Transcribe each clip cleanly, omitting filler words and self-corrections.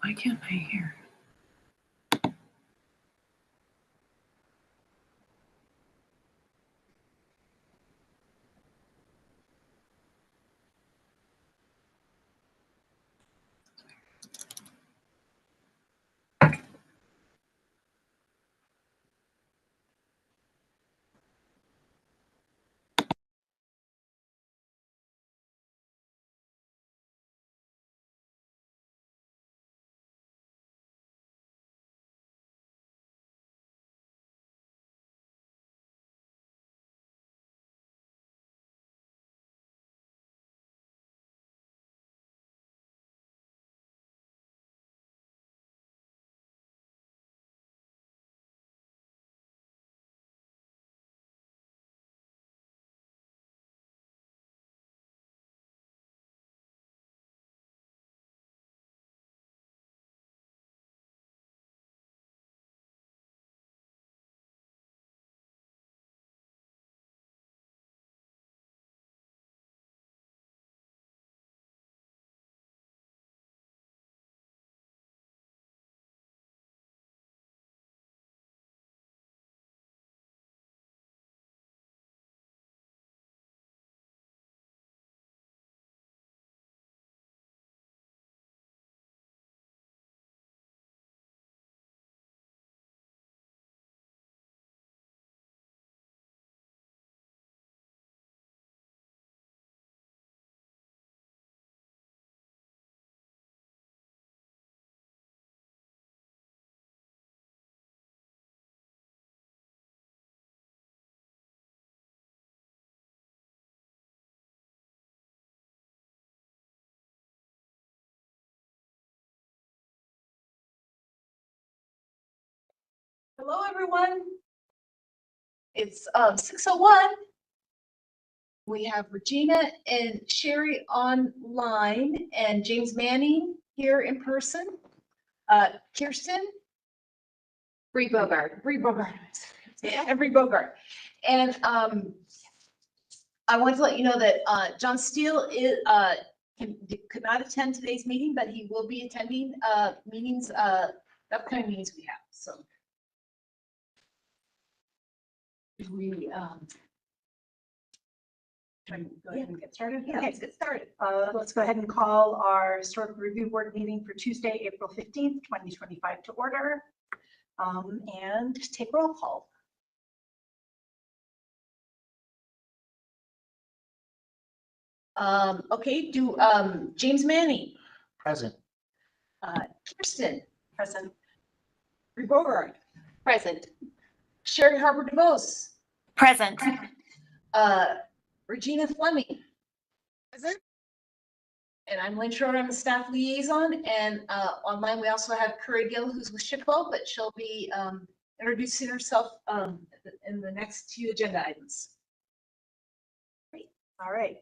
Why can't I hear? Hello, everyone. It's 6:01. We have Regina and Sherry online and James Manning here in person. Kirsten. Bree Bogart. Bree Bogart. And I want to let you know that John Steele could not attend today's meeting, but he will be attending meetings, upcoming meetings we have. So we go ahead and get started. Yeah, Okay. let's get started. Let's go ahead and call our Historic Review Board meeting for Tuesday, April 15th, 2025 to order, and take roll call. Okay, do James Manning. Present. Kirsten. Present. Bree Bogart. Present. Sherry Harper DeVos. Present. Regina Fleming. Present. And I'm Lynn Schroeder, I'm the staff liaison, and online we also have Curry Gill, who's with SHPO, but she'll be introducing herself in the next few agenda items. Great. All right.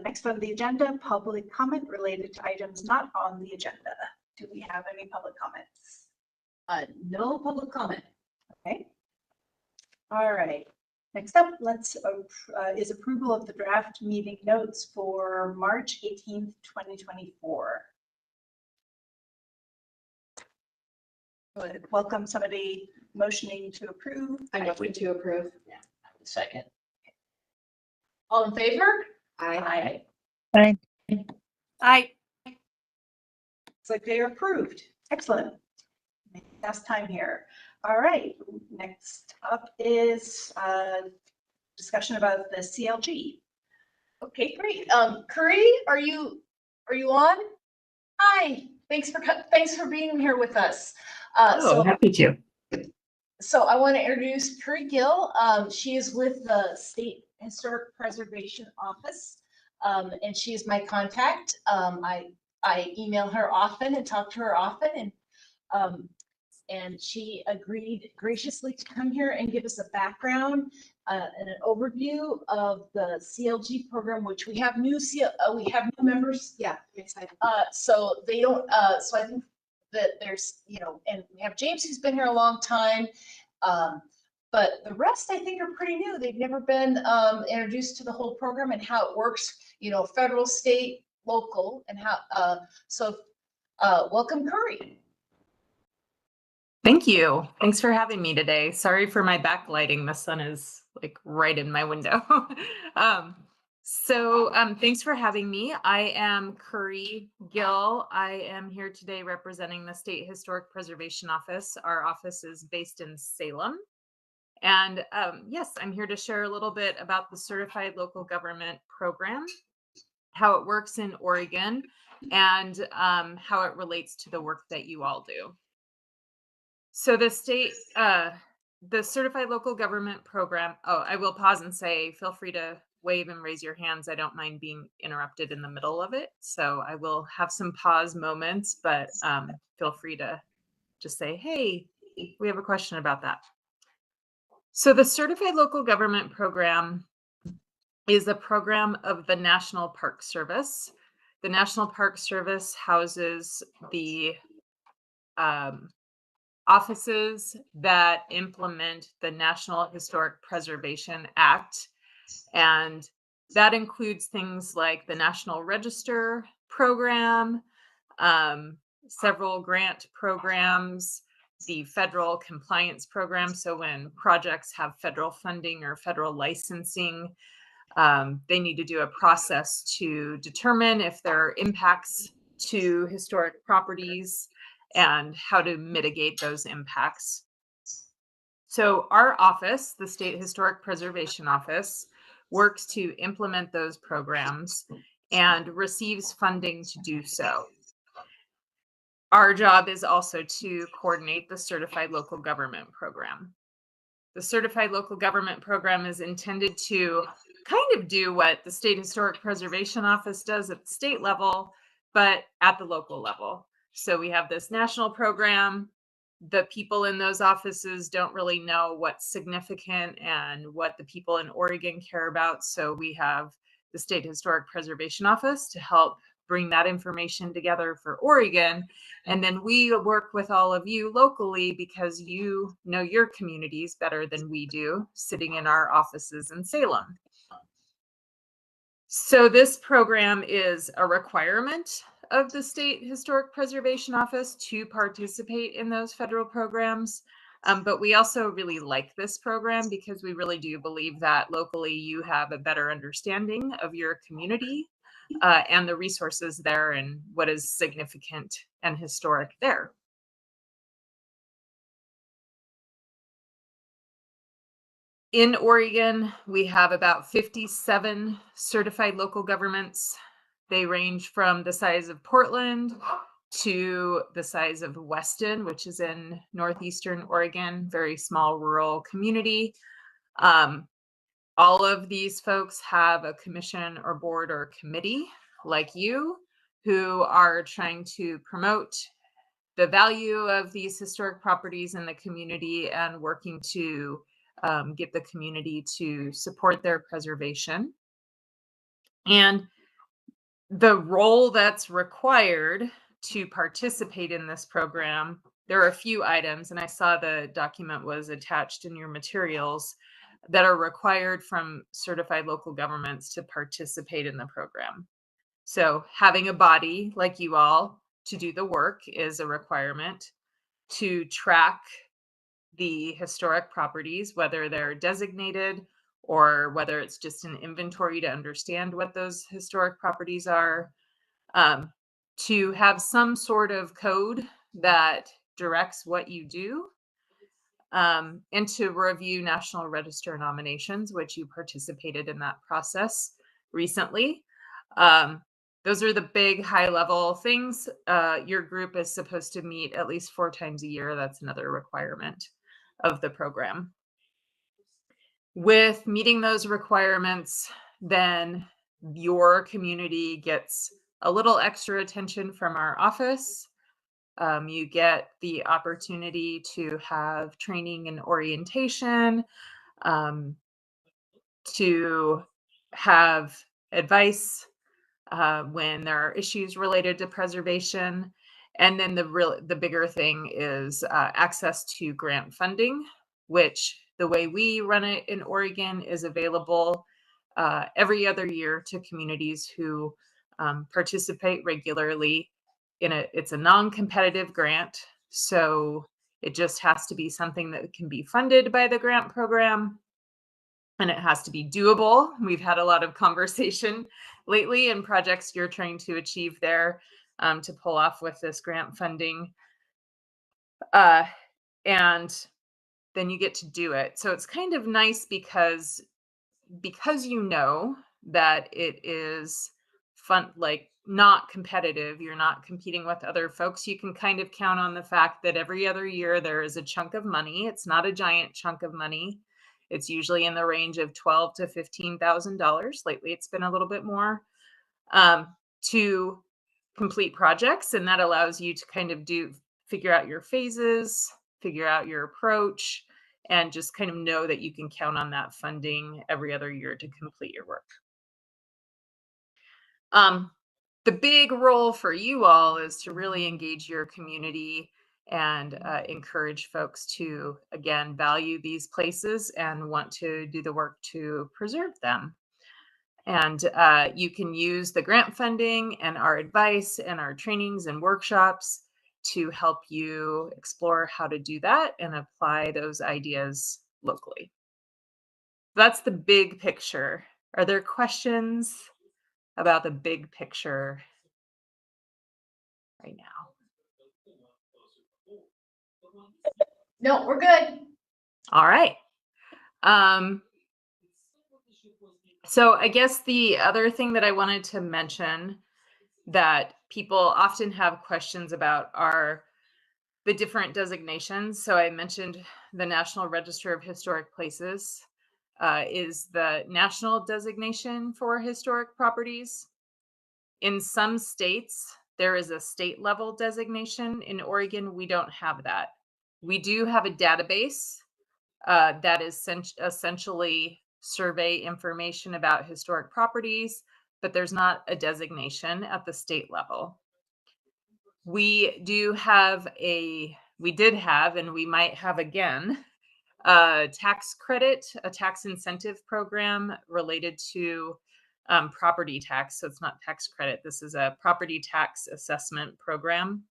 Next on the agenda, public comment related to items not on the agenda. Do we have any public comments? No public comment. Okay. All right. Next up, is approval of the draft meeting notes for March 18th, 2024. Welcome somebody motioning to approve. I'm going to approve. Second. All in favor? Aye. Aye. Aye. It's like they are approved. Excellent. Last time here. All right. Next up is discussion about the CLG. Okay, great. Curry, are you on? Hi. Thanks for being here with us. Happy to. So I want to introduce Curry Gill. She is with the State Historic Preservation Office, and she is my contact. I email her often and talk to her often, and she agreed graciously to come here and give us a background and an overview of the CLG program, which we have new members. Yeah, I'm excited. So they don't. So I think that there's, and we have James, who's been here a long time. But the rest, I think, are pretty new. They've never been introduced to the whole program and how it works, federal, state, local, and how. So Welcome, Curry. Thank you. Thanks for having me today. Sorry for my backlighting. The sun is like right in my window. Thanks for having me. I am Curry Gill. I am here today representing the State Historic Preservation Office. Our office is based in Salem. And yes, I'm here to share a little bit about the Certified Local Government Program, how it works in Oregon, and how it relates to the work that you all do. So the Certified Local Government Program, I will pause and say, feel free to wave and raise your hands. I don't mind being interrupted in the middle of it. So I will have some pause moments, but feel free to just say, hey, we have a question about that. So the Certified Local Government Program is a program of the National Park Service. The National Park Service houses the offices that implement the National Historic Preservation Act. And that includes things like the National Register program, several grant programs, the federal compliance program. So when projects have federal funding or federal licensing, they need to do a process to determine if there are impacts to historic properties and how to mitigate those impacts. So our office, the State Historic Preservation Office, works to implement those programs and receives funding to do so. Our job is also to coordinate the Certified Local Government Program. The Certified Local Government Program is intended to kind of do what the State Historic Preservation Office does at the state level, but at the local level. So we have this national program. The people in those offices don't really know what's significant and what the people in Oregon care about. So we have the State Historic Preservation Office to help bring that information together for Oregon. And then we work with all of you locally because you know your communities better than we do, sitting in our offices in Salem. So this program is a requirement of the State Historic Preservation Office to participate in those federal programs. But we also really like this program because we really do believe that locally you have a better understanding of your community and the resources there and what is significant and historic there. In Oregon, we have about 57 certified local governments. They range from the size of Portland to the size of Weston, which is in northeastern Oregon, very small rural community. All of these folks have a commission or board or committee like you who are trying to promote the value of these historic properties in the community and working to get the community to support their preservation. And the role that's required to participate in this program, there are a few items, and I saw the document was attached in your materials, that are required from certified local governments to participate in the program. So having a body like you all to do the work is a requirement. To track the historic properties, whether they're designated or whether it's just an inventory to understand what those historic properties are, to have some sort of code that directs what you do, and to review National Register nominations, which you participated in that process recently. Those are the big high-level things. Your group is supposed to meet at least 4 times a year. That's another requirement of the program. With meeting those requirements, then your community gets a little extra attention from our office. You get the opportunity to have training and orientation, to have advice when there are issues related to preservation. And then the bigger thing is access to grant funding, which the way we run it in Oregon is available every other year to communities who participate regularly it's a non-competitive grant, so it just has to be something that can be funded by the grant program, and it has to be doable. We've had a lot of conversation lately in projects you're trying to achieve there to pull off with this grant funding. And then you get to do it. So it's kind of nice because you know that it is fun, like not competitive, you're not competing with other folks, you can kind of count on the fact that every other year there is a chunk of money. It's not a giant chunk of money. It's usually in the range of $12,000 to $15,000. Lately, it's been a little bit more to complete projects, and that allows you to kind of figure out your phases, figure out your approach, and just kind of know that you can count on that funding every other year to complete your work. The big role for you all is to really engage your community and encourage folks to, again, value these places and want to do the work to preserve them. And you can use the grant funding and our advice and our trainings and workshops to help you explore how to do that and apply those ideas locally. That's the big picture. Are there questions about the big picture right now? No, we're good. All right. So I guess the other thing that I wanted to mention that people often have questions about are the different designations. So I mentioned the National Register of Historic Places is the national designation for historic properties. In some states, there is a state level designation. In Oregon, we don't have that. We do have a database that is essentially survey information about historic properties, but there's not a designation at the state level. We did have, and we might have again, a tax credit, a tax incentive program related to property tax. So it's not tax credit. This is a property tax assessment program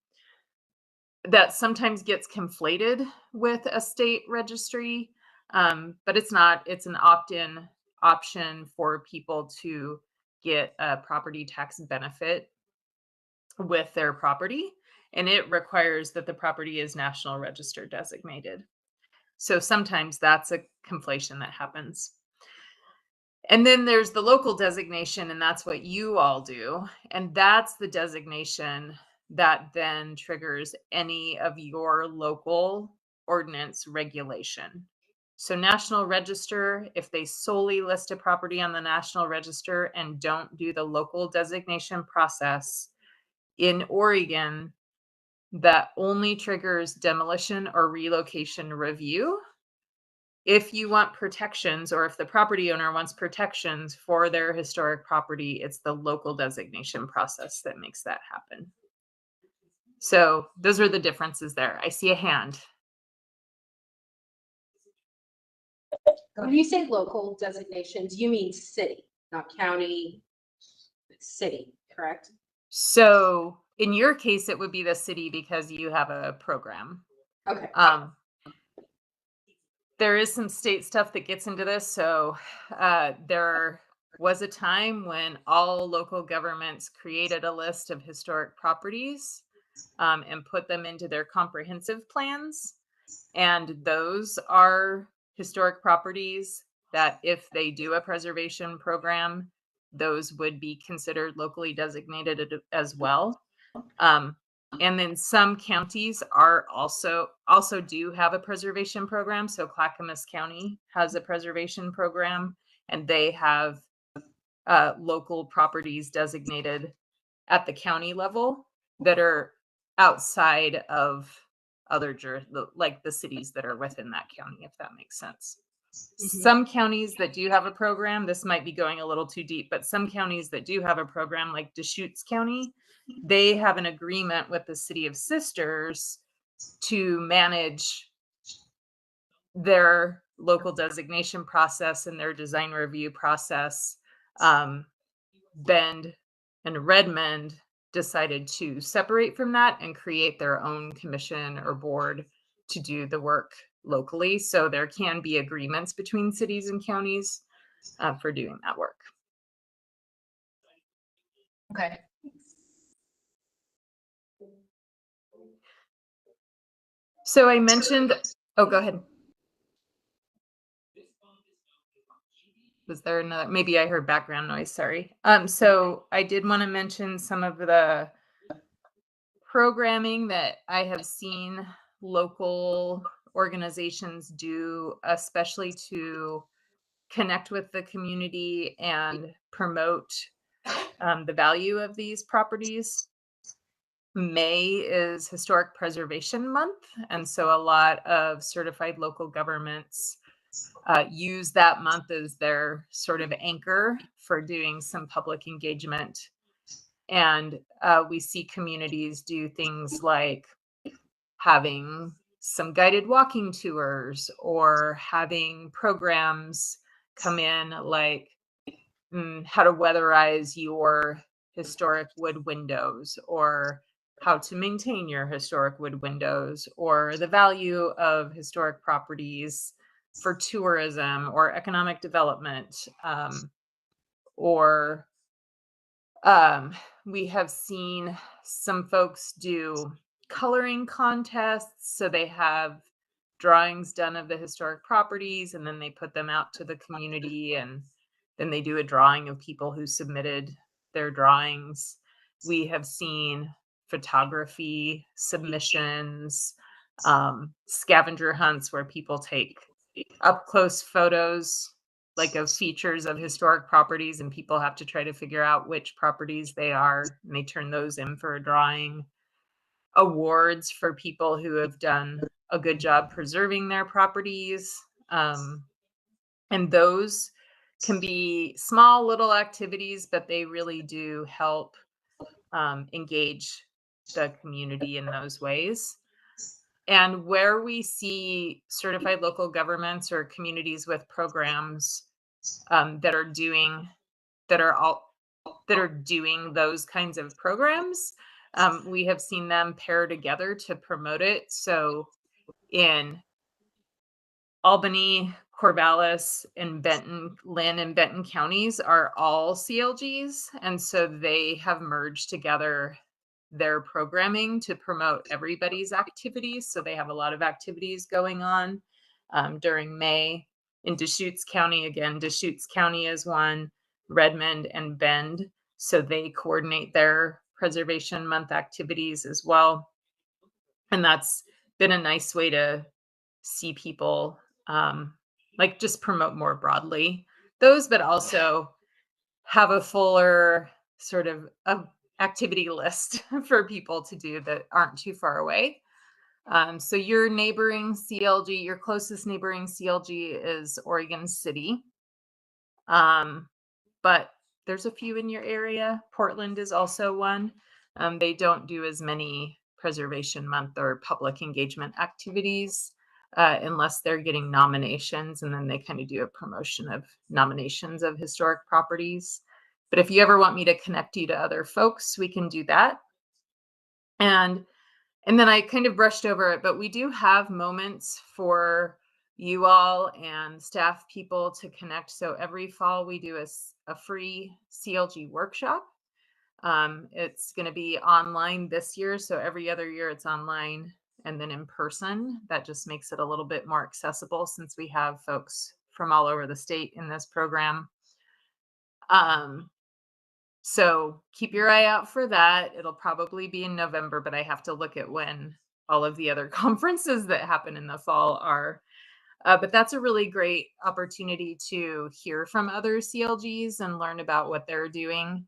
that sometimes gets conflated with a state registry, but it's not. It's an opt-in option for people to get a property tax benefit with their property, and it requires that the property is National Register designated. So sometimes that's a conflation that happens. And then there's the local designation, and that's what you all do. And that's the designation that then triggers any of your local ordinance regulation. So National Register, if they solely list a property on the National Register and don't do the local designation process, in Oregon, that only triggers demolition or relocation review. If you want protections, or if the property owner wants protections for their historic property, it's the local designation process that makes that happen. So those are the differences there. I see a hand. When you say local designations, you mean city, not county, city, correct? So in your case, it would be the city because you have a program. Okay. There is some state stuff that gets into this. So there was a time when all local governments created a list of historic properties and put them into their comprehensive plans. And those are historic properties that if they do a preservation program, those would be considered locally designated as well. And then some counties are also do have a preservation program. So Clackamas County has a preservation program, and they have local properties designated at the county level that are outside of other like the cities that are within that county, if that makes sense. Mm-hmm. Some counties that do have a program, this might be going a little too deep, but some counties that do have a program, like Deschutes County, they have an agreement with the City of Sisters to manage their local designation process and their design review process. Bend and Redmond decided to separate from that and create their own commission or board to do the work locally. So there can be agreements between cities and counties for doing that work. Okay. So I mentioned, oh, go ahead. Was there another, maybe I heard background noise, sorry. So I did want to mention some of the programming that I have seen local organizations do, especially to connect with the community and promote the value of these properties. May is Historic Preservation Month, and so a lot of certified local governments use that month as their sort of anchor for doing some public engagement. And we see communities do things like having some guided walking tours or having programs come in like how to weatherize your historic wood windows, or how to maintain your historic wood windows, or the value of historic properties for tourism or economic development. Or we have seen some folks do coloring contests. So they have drawings done of the historic properties and then they put them out to the community, and then they do a drawing of people who submitted their drawings. We have seen photography submissions, scavenger hunts where people take up close photos like of features of historic properties, and people have to try to figure out which properties they are, and they turn those in for a drawing. Awards for people who have done a good job preserving their properties. And those can be small little activities, but they really do help engage the community in those ways. And where we see certified local governments or communities with programs that are doing those kinds of programs, we have seen them pair together to promote it. So in Albany, Corvallis, and Benton, Linn and Benton counties are all CLGs. And so they have merged together their programming to promote everybody's activities. So they have a lot of activities going on during May. In Deschutes County, again, Deschutes County is one, Redmond and Bend. So they coordinate their Preservation Month activities as well. And that's been a nice way to see people like just promote more broadly those, but also have a fuller sort of activity list for people to do that aren't too far away. So your neighboring CLG, your closest neighboring CLG is Oregon City. But there's a few in your area. Portland is also one. They don't do as many Preservation Month or public engagement activities unless they're getting nominations, and then they kind of do a promotion of nominations of historic properties. But if you ever want me to connect you to other folks, we can do that. And then I kind of brushed over it, but we do have moments for you all and staff people to connect. So every fall we do a free CLG workshop. It's going to be online this year. So every other year it's online and then in person. That just makes it a little bit more accessible since we have folks from all over the state in this program. So keep your eye out for that. It'll probably be in November, but I have to look at when all of the other conferences that happen in the fall are. But that's a really great opportunity to hear from other CLGs and learn about what they're doing.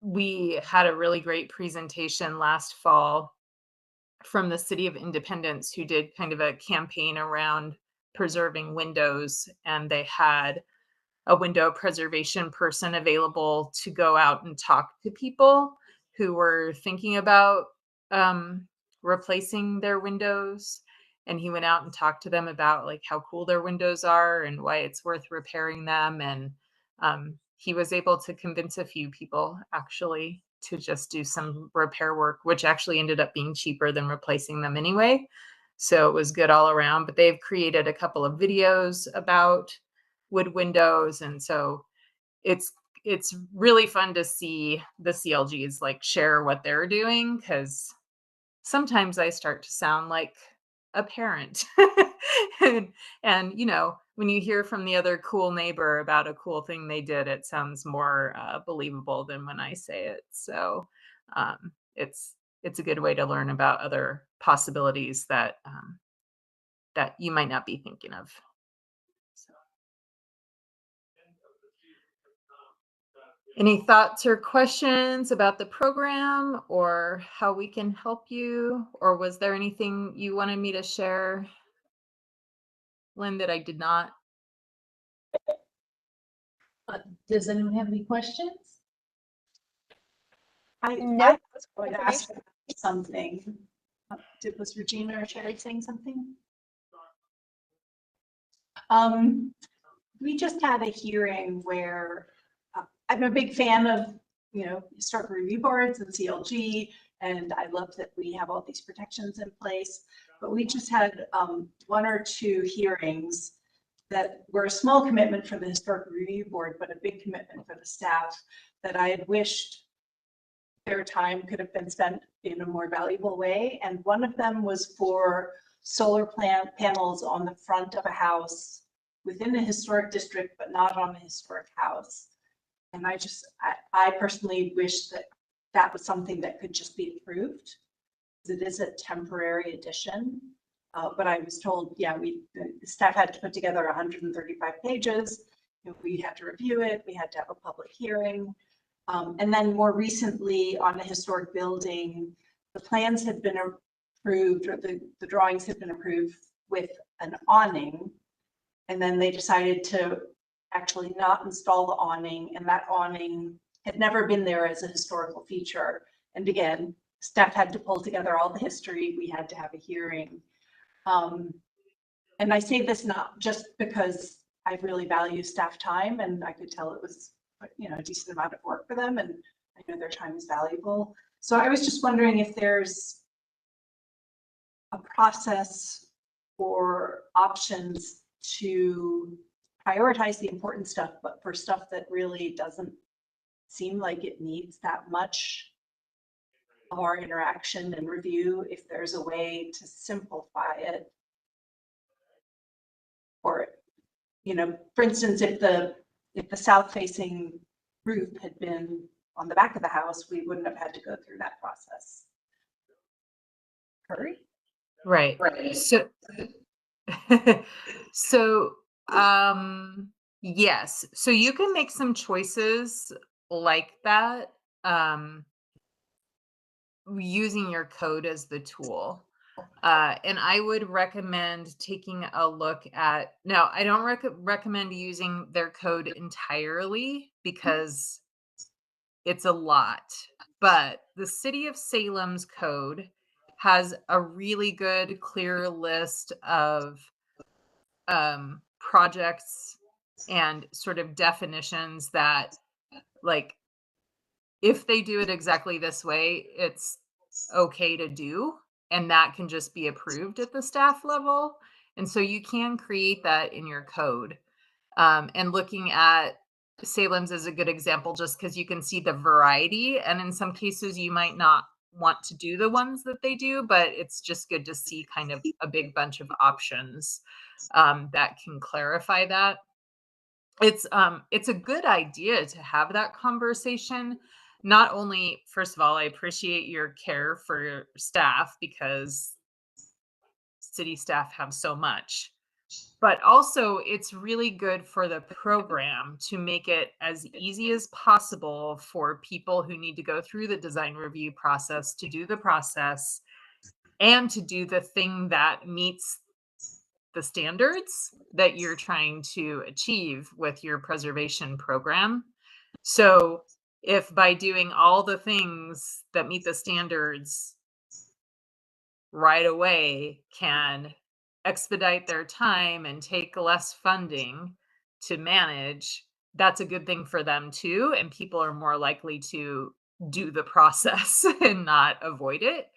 We had a really great presentation last fall from the City of Independence, who did kind of a campaign around preserving windows, and they had a window preservation person available to go out and talk to people who were thinking about replacing their windows. And he went out and talked to them about like how cool their windows are and why it's worth repairing them. And he was able to convince a few people actually to just do some repair work, which actually ended up being cheaper than replacing them anyway. So it was good all around. But they've created a couple of videos about wood windows, and so it's really fun to see the CLGs like share what they're doing, because sometimes I start to sound like a parent. And you know, when you hear from the other cool neighbor about a cool thing they did, it sounds more believable than when I say it. So it's a good way to learn about other possibilities that that you might not be thinking of. So. Any thoughts or questions about the program or how we can help you? Or was there anything you wanted me to share, Lynn, that I did not? Does anyone have any questions? I No. was going to ask something. Was Regina or Sherry saying something? We just had a hearing where I'm a big fan of, historic review boards and CLG, and I love that we have all these protections in place. But we just had 1 or 2 hearings that were a small commitment for the historic review board, but a big commitment for the staff, that I had wished their time could have been spent in a more valuable way. And one of them was for solar panels on the front of a house within the historic district, but not on a historic house. And I personally wish that that was something that could just be approved. It is a temporary addition. But I was told, yeah, the staff had to put together 135 pages. We had to review it. We had to have a public hearing. And then more recently on a historic building, the plans had been approved, or the drawings had been approved with an awning. And then they decided to actually not install the awning, and that awning had never been there as a historical feature. And again, staff had to pull together all the history. We had to have a hearing. And I say this not just because I really value staff time, and I could tell it was, a decent amount of work for them, and I know their time is valuable. So I was just wondering if there's a process or options to prioritize the important stuff, but for stuff that really doesn't seem like it needs that much of our interaction and review, if there's a way to simplify it. Or, for instance, if the south facing roof had been on the back of the house, we wouldn't have had to go through that process. Hurry? Right. So so yes, so you can make some choices like that using your code as the tool. And I would recommend taking a look at, now I don't recommend using their code entirely because it's a lot, but the city of Salem's code has a really good, clear list of projects and sort of definitions that, like, if they do it exactly this way, it's okay to do, and that can just be approved at the staff level. And so you can create that in your code. And looking at Salem's is a good example just because you can see the variety. And in some cases, you might not want to do the ones that they do, but it's just good to see kind of a big bunch of options that can clarify that. It's a good idea to have that conversation. Not only, first of all, I appreciate your care for your staff because city staff have so much, but also it's really good for the program to make it as easy as possible for people who need to go through the design review process to do the process and to do the thing that meets the standards that you're trying to achieve with your preservation program. So if by doing all the things that meet the standards right away can expedite their time and take less funding to manage, that's a good thing for them too. And people are more likely to do the process and not avoid it.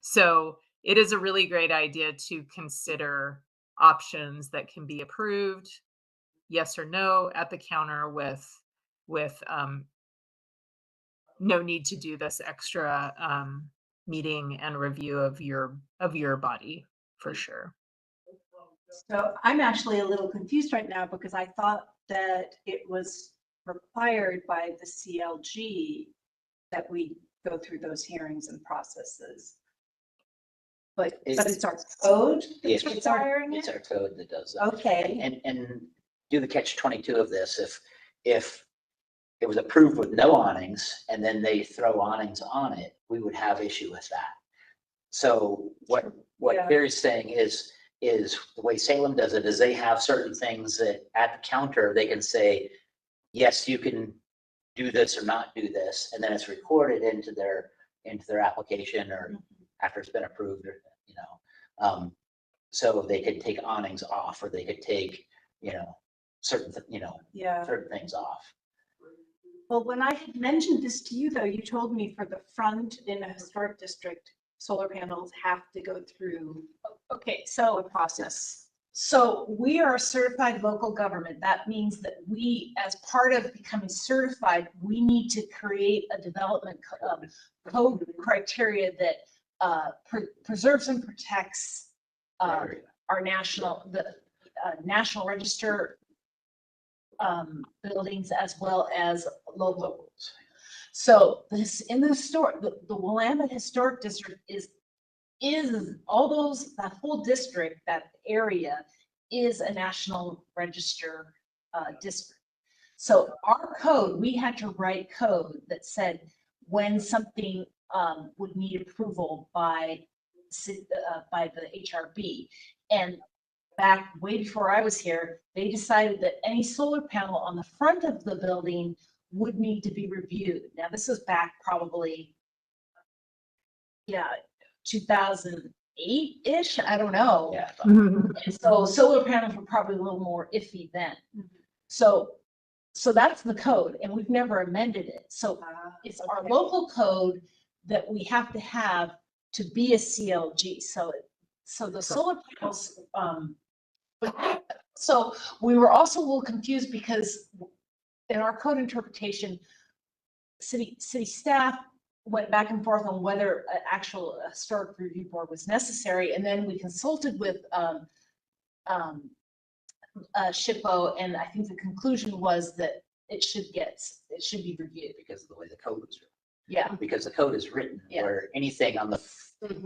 So it is a really great idea to consider options that can be approved, yes or no, at the counter with no need to do this extra meeting and review of your body for sure. So I'm actually a little confused right now because I thought that it was required by the CLG that we go through those hearings and processes. But it's our code that's requiring It's it? our code that does that. Okay, And do the catch-22 of this, if it was approved with no awnings and then they throw awnings on it, we would have issue with that. So what Yeah. Barry's saying is the way Salem does it is they have certain things that at the counter, they can say, yes, you can do this or not do this, and then it's recorded into their application or after it's been approved, or so they could take awnings off, or they could take certain yeah. certain things off. Well, when I had mentioned this to you, though, you told me for the front in a historic district, solar panels have to go through Okay, a so, process. so we are a certified local government. That means that we, as part of becoming certified, we need to create a development code criteria that preserves and protects our national register buildings as well as local. So this in the historic, the Willamette Historic District is all those, that whole district, that area is a National Register district. So our code, we had to write code that said when something would need approval by the HRB. And back way before I was here, they decided that any solar panel on the front of the building would need to be reviewed. Now, this is back probably, 2008-ish, I don't know. Yeah. And so solar panels were probably a little more iffy then. So that's the code, and we've never amended it. So it's our local code that we have to have to be a CLG. So the solar panels, so we were also a little confused because in our code interpretation, city staff went back and forth on whether an actual historic review board was necessary. And then we consulted with SHPO, and I think the conclusion was that it should be reviewed. Because of the way the code was written. Yeah. Because the code is written Yeah. where anything on the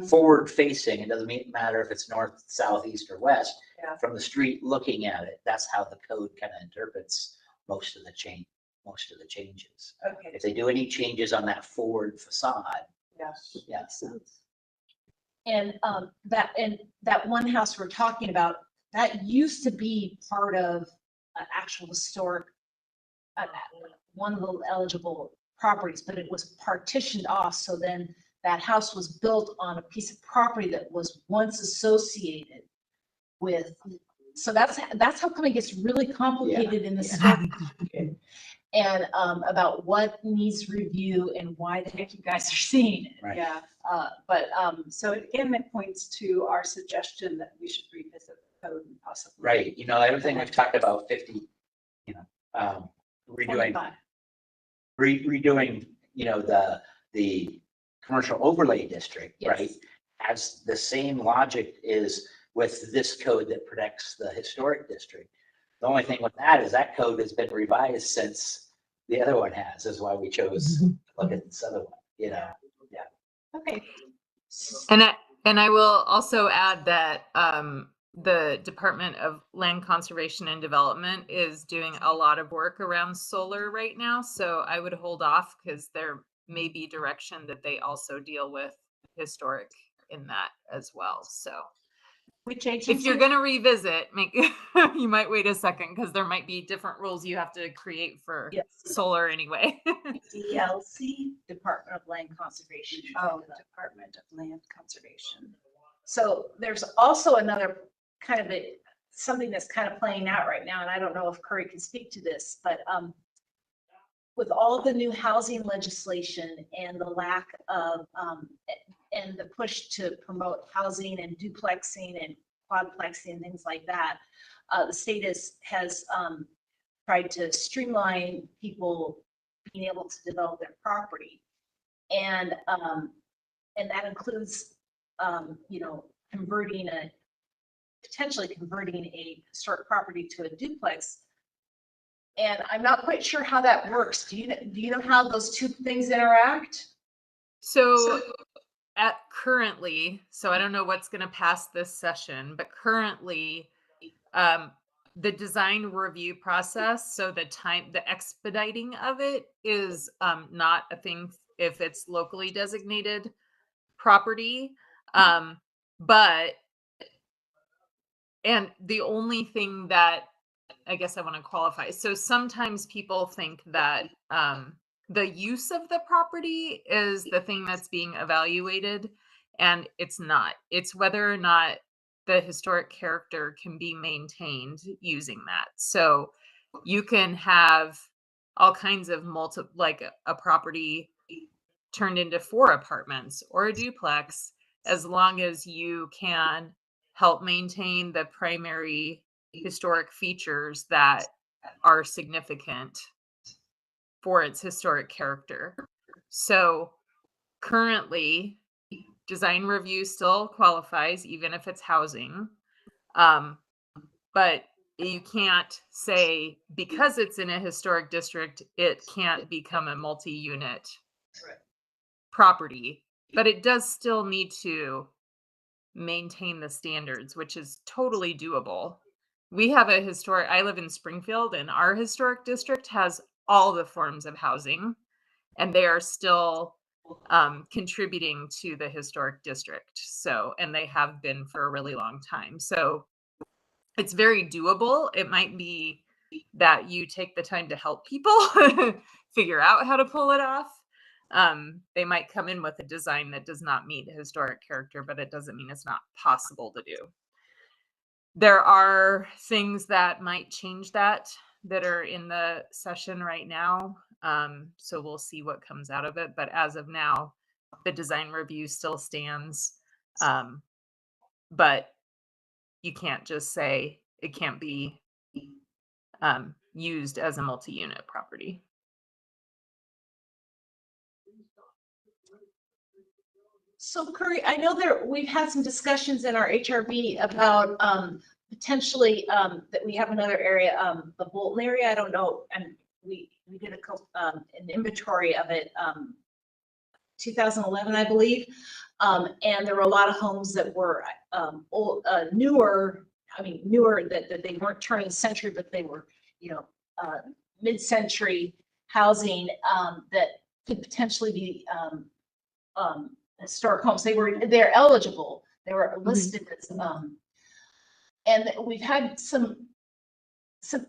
forward facing, it doesn't matter if it's north, south, east, or west, Yeah. from the street looking at it, that's how the code kind of interprets most of the changes. Okay. If they do any changes on that forward facade, Yes. yes. And that one house we're talking about, that used to be part of an actual historic, one of the eligible properties, but it was partitioned off. So then that house was built on a piece of property that was once associated with. So that's how come it gets really complicated in the historic district. And about what needs review and why the heck you guys are seeing it. Right. Yeah. But So again, it points to our suggestion that we should revisit the code and possibly. Right, everything we've talked about 50, redoing, 25. redoing, the commercial overlay district, Yes. right? Has the same logic is with this code that protects the historic district. The only thing with that is that code has been revised since the other one has, is why we chose to look at this other one, Okay. And I will also add that the Department of Land Conservation and Development is doing a lot of work around solar right now. So I would hold off because there may be direction that they also deal with historic in that as well. So Which if you're agency? going to revisit, you might wait a second because there might be different rules you have to create for Yes. solar anyway. DLC, Department of Land Conservation. Oh, Department of Land Conservation. So there's also another kind of something that's kind of playing out right now, and I don't know if Curry can speak to this, but with all the new housing legislation and the lack of, and the push to promote housing and duplexing and quadplexing and things like that, the state has tried to streamline people being able to develop their property. And that includes, potentially converting a historic property to a duplex. And I'm not quite sure how that works. Do you know how those two things interact? So currently, so I don't know what's going to pass this session, but currently, the design review process, so the expediting of it is not a thing if it's locally designated property. And the only thing that I guess I want to qualify. So sometimes people think that the use of the property is the thing that's being evaluated, and it's not. It's whether or not the historic character can be maintained using that. So you can have all kinds of like a property turned into 4 apartments or a duplex, as long as you can help maintain the primary historic features that are significant for its historic character. So currently, design review still qualifies, even if it's housing. But you can't say because it's in a historic district, it can't become a multi-unit property, but it does still need to maintain the standards, which is totally doable. We have I live in Springfield, and our historic district has all the forms of housing, and they are still contributing to the historic district. So, and they have been for a really long time. So it's very doable. It might be that you take the time to help people figure out how to pull it off. They might come in with a design that does not meet historic character, but it doesn't mean it's not possible to do. There are things that might change that are in the session right now. So we'll see what comes out of it. But as of now, the design review still stands. But you can't just say it can't be used as a multi-unit property. So Curry, I know we've had some discussions in our HRB about potentially that we have another area, the Bolton area. I don't know, and we did an inventory of it, 2011, I believe, and there were a lot of homes that were newer. I mean, newer that they weren't turn of the century, but they were, mid-century housing that could potentially be historic homes. They're eligible. They were listed as and we've had some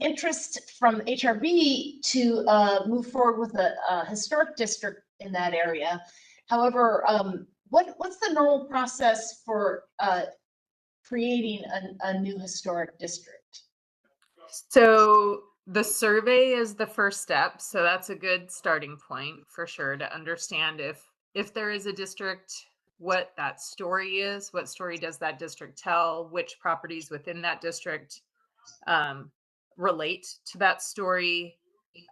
interest from HRB to move forward with a historic district in that area. However, what's the normal process for creating a new historic district? So the survey is the first step. So that's a good starting point for sure to understand if there is a district, what that story is, what story does that district tell, which properties within that district relate to that story,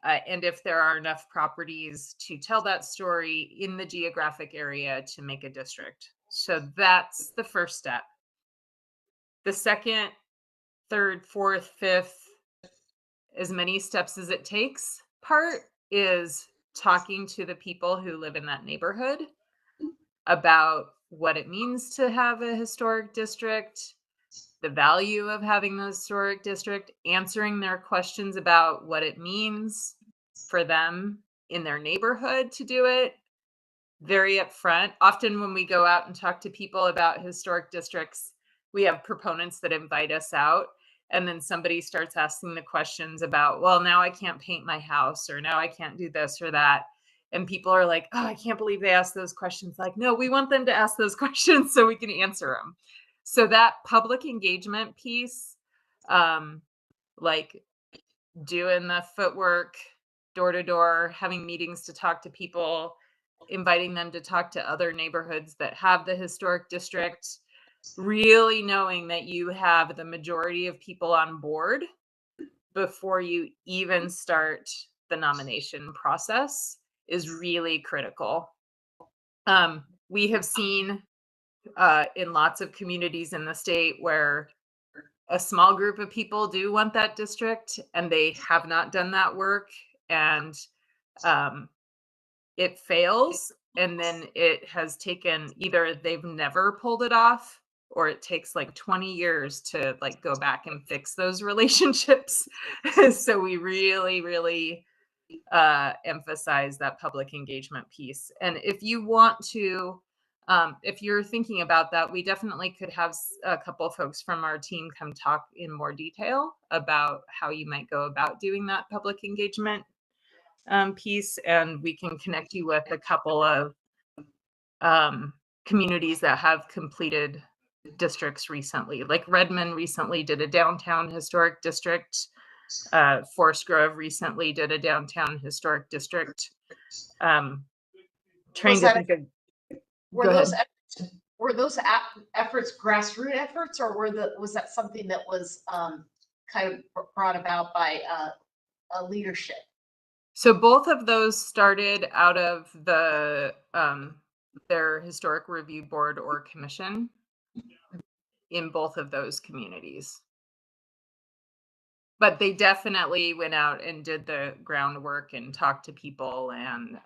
and if there are enough properties to tell that story in the geographic area to make a district. So that's the first step. The second, third, fourth, fifth, as many steps as it takes part is talking to the people who live in that neighborhood about what it means to have a historic district, the value of having the historic district, answering their questions about what it means for them in their neighborhood to do it very upfront. Often when we go out and talk to people about historic districts, we have proponents that invite us out, and then somebody starts asking the questions about, well, now I can't paint my house, or now I can't do this or that. And people are like, oh, I can't believe they asked those questions. Like, no, we want them to ask those questions so we can answer them. So that public engagement piece like doing the footwork, door to door, having meetings to talk to people, inviting them to talk to other neighborhoods that have the historic district, really knowing that you have the majority of people on board before you even start the nomination process is really critical. We have seen in lots of communities in the state where a small group of people do want that district and they have not done that work, and it fails, and then it has taken, either they've never pulled it off or it takes like 20 years to like go back and fix those relationships. So we really emphasize that public engagement piece. And if you want to, if you're thinking about that, we definitely could have a couple of folks from our team come talk in more detail about how you might go about doing that public engagement piece. And we can connect you with a couple of communities that have completed districts recently. Like Redmond recently did a downtown historic district. Forest Grove recently did a downtown historic district. Trying Was to that- think of. Were Go those ahead. were those efforts grassroots efforts, or was that something that was kind of brought about by a leadership? So both of those started out of the their historic review board or commission in both of those communities. But they definitely went out and did the groundwork and talked to people and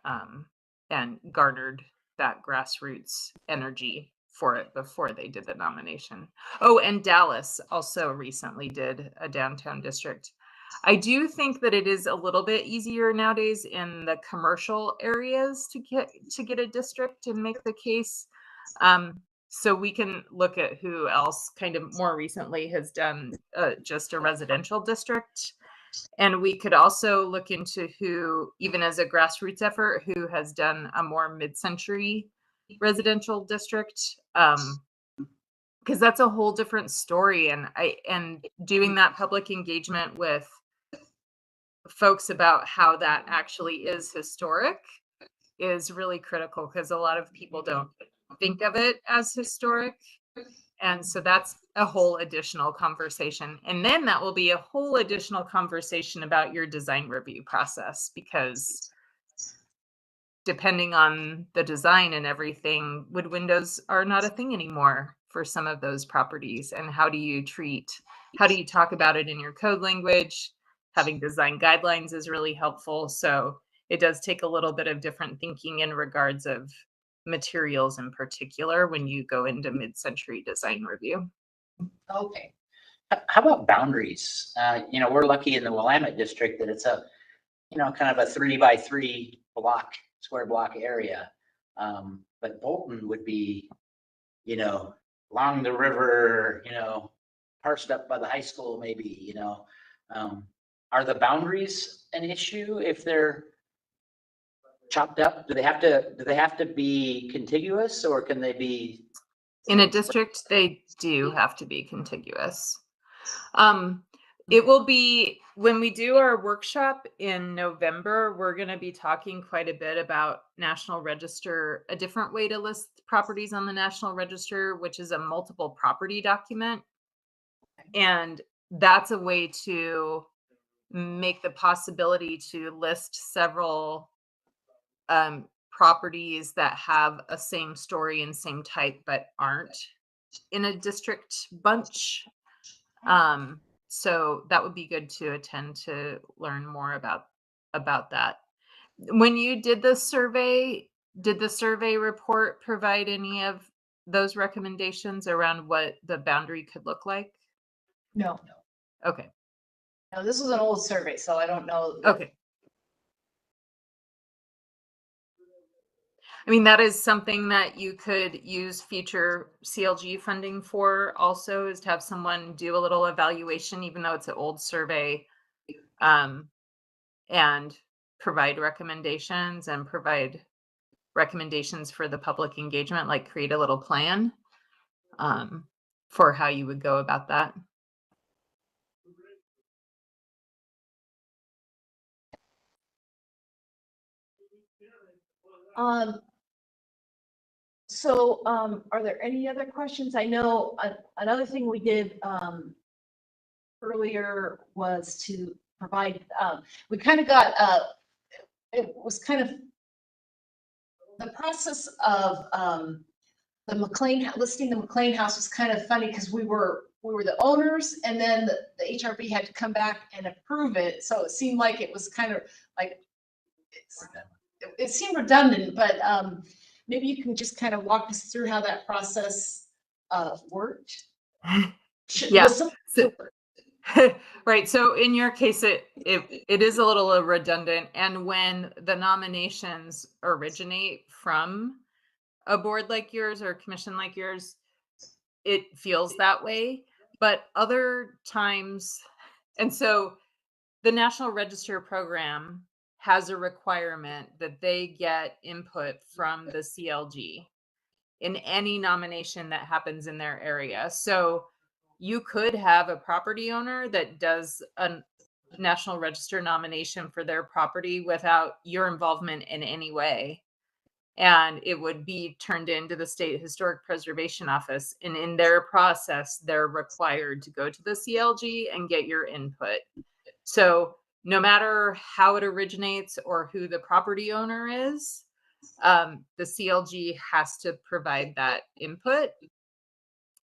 garnered that grassroots energy for it before they did the nomination. Oh, and Dallas also recently did a downtown district. I do think that it is a little bit easier nowadays in the commercial areas to get a district and make the case. So we can look at who else kind of more recently has done just a residential district. And we could also look into who, even as a grassroots effort, who has done a more mid-century residential district. Because that's a whole different story. And doing that public engagement with folks about how that actually is historic is really critical, because a lot of people don't think of it as historic. And so that's a whole additional conversation. And then that will be a whole additional conversation about your design review process, because depending on the design and everything, wood windows are not a thing anymore for some of those properties. And how do you talk about it in your code language? Having design guidelines is really helpful. So it does take a little bit of different thinking in regards of materials in particular when you go into mid-century design review. Okay. How about boundaries? We're lucky in the Willamette district that it's a, kind of a 3x3 square block area. But Bolton would be, along the river, parsed up by the high school, maybe, are the boundaries an issue if they're chopped up? Do they have to be contiguous, or can they be? In a district, they do have to be contiguous. It will be, when we do our workshop in November, we're going to be talking quite a bit about National Register, a different way to list properties on the National Register, which is a multiple property document. And that's a way to make the possibility to list several properties that have a same story and same type but aren't in a district bunch. So that would be good to attend to learn more about that. When you did the survey report provide any of those recommendations around what the boundary could look like? No, Okay. no, this was an old survey, so I don't know. Okay. I mean, that is something that you could use future CLG funding for also, is to have someone do a little evaluation, even though it's an old survey, and provide recommendations for the public engagement, like create a little plan for how you would go about that. Are there any other questions? I know another thing we did earlier was to provide, we kind of got, it was kind of the process of the McLean, listing the McLean House was kind of funny because we were the owners, and then the HRB had to come back and approve it. So it seemed like it was kind of like, it seemed redundant, but maybe you can just kind of walk us through how that process worked. Yeah. Was some- Right. So in your case, it is a little redundant. And when the nominations originate from a board like yours or a commission like yours, it feels that way. But other times, and so the National Register program has a requirement that they get input from the CLG in any nomination that happens in their area. So you could have a property owner that does a National Register nomination for their property without your involvement in any way. And it would be turned into the State Historic Preservation Office. And in their process, they're required to go to the CLG and get your input. So no matter how it originates or who the property owner is, the CLG has to provide that input.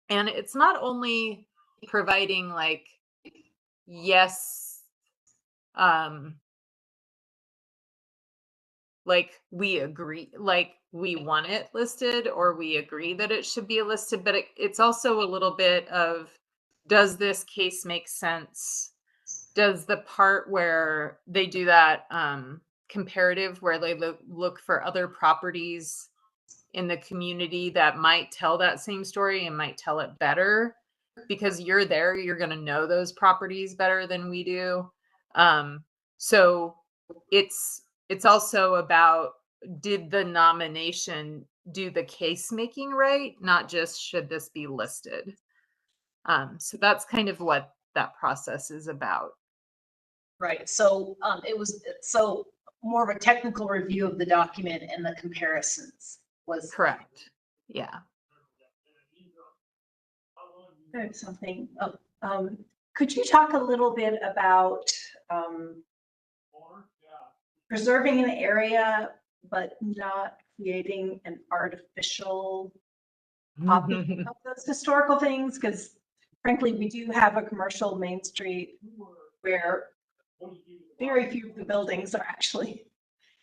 And it's not only providing like, yes, like we agree, like we want it listed or we agree that it should be listed, but it's also a little bit of, does this case make sense? Does the part where they do that comparative where they look for other properties in the community that might tell that same story and might tell it better, because you're there, you're going to know those properties better than we do. So it's also about, did the nomination do the case making right, not just should this be listed. So that's kind of what that process is about. Right, so it was, so more of a technical review of the document and the comparisons was. Correct. Yeah. There's something, could you talk a little bit about preserving an area, but not creating an artificial copy of those historical things? Because frankly, we do have a commercial Main Street where very few of the buildings are actually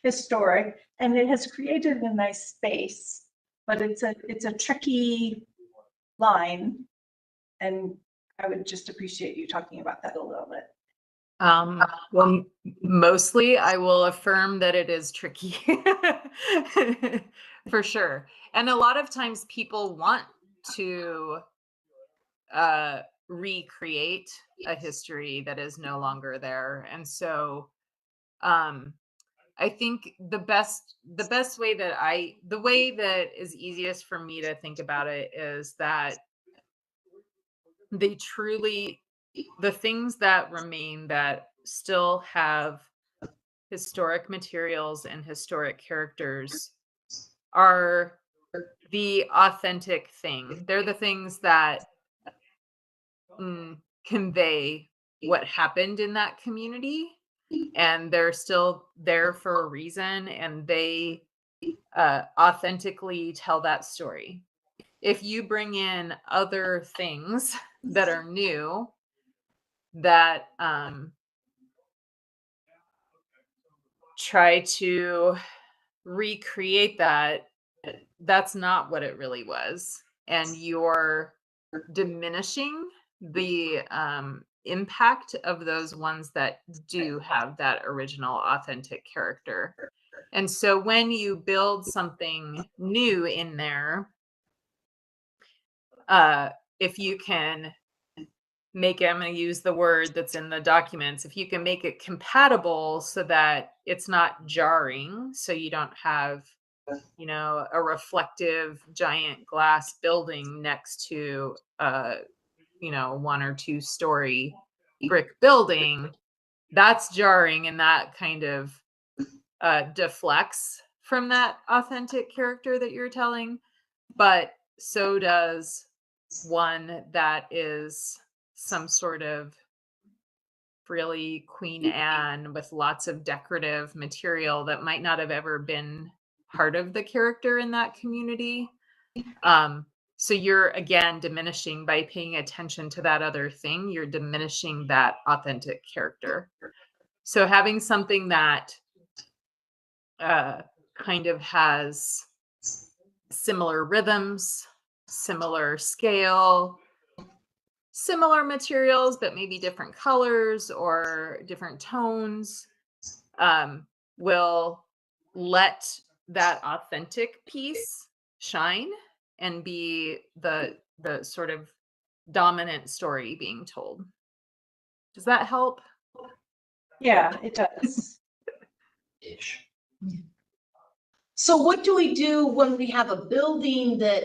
historic, and it has created a nice space, but it's a tricky line, and I would just appreciate you talking about that a little bit. Well, mostly I will affirm that it is tricky for sure. And a lot of times people want to recreate a history that is no longer there. And so I think the way that is easiest for me to think about it is that the things that remain that still have historic materials and historic characters are the authentic thing. They're the things that convey what happened in that community, and they're still there for a reason, and they authentically tell that story. If you bring in other things that are new that try to recreate that, that's not what it really was. And you're diminishing the impact of those ones that do have that original authentic character. And so when you build something new in there, if you can make it, I'm going to use the word that's in the documents, if you can make it compatible so that it's not jarring, so you don't have, a reflective giant glass building next to a, 1 or 2 story brick building, that's jarring, and that kind of deflects from that authentic character that you're telling, but so does one that is some sort of really Queen Anne with lots of decorative material that might not have ever been part of the character in that community. So you're again diminishing by paying attention to that other thing, you're diminishing that authentic character. So having something that kind of has similar rhythms, similar scale, similar materials, but maybe different colors or different tones, will let that authentic piece shine and be the sort of dominant story being told. Does that help? Yeah, it does. Ish. So what do we do when we have a building that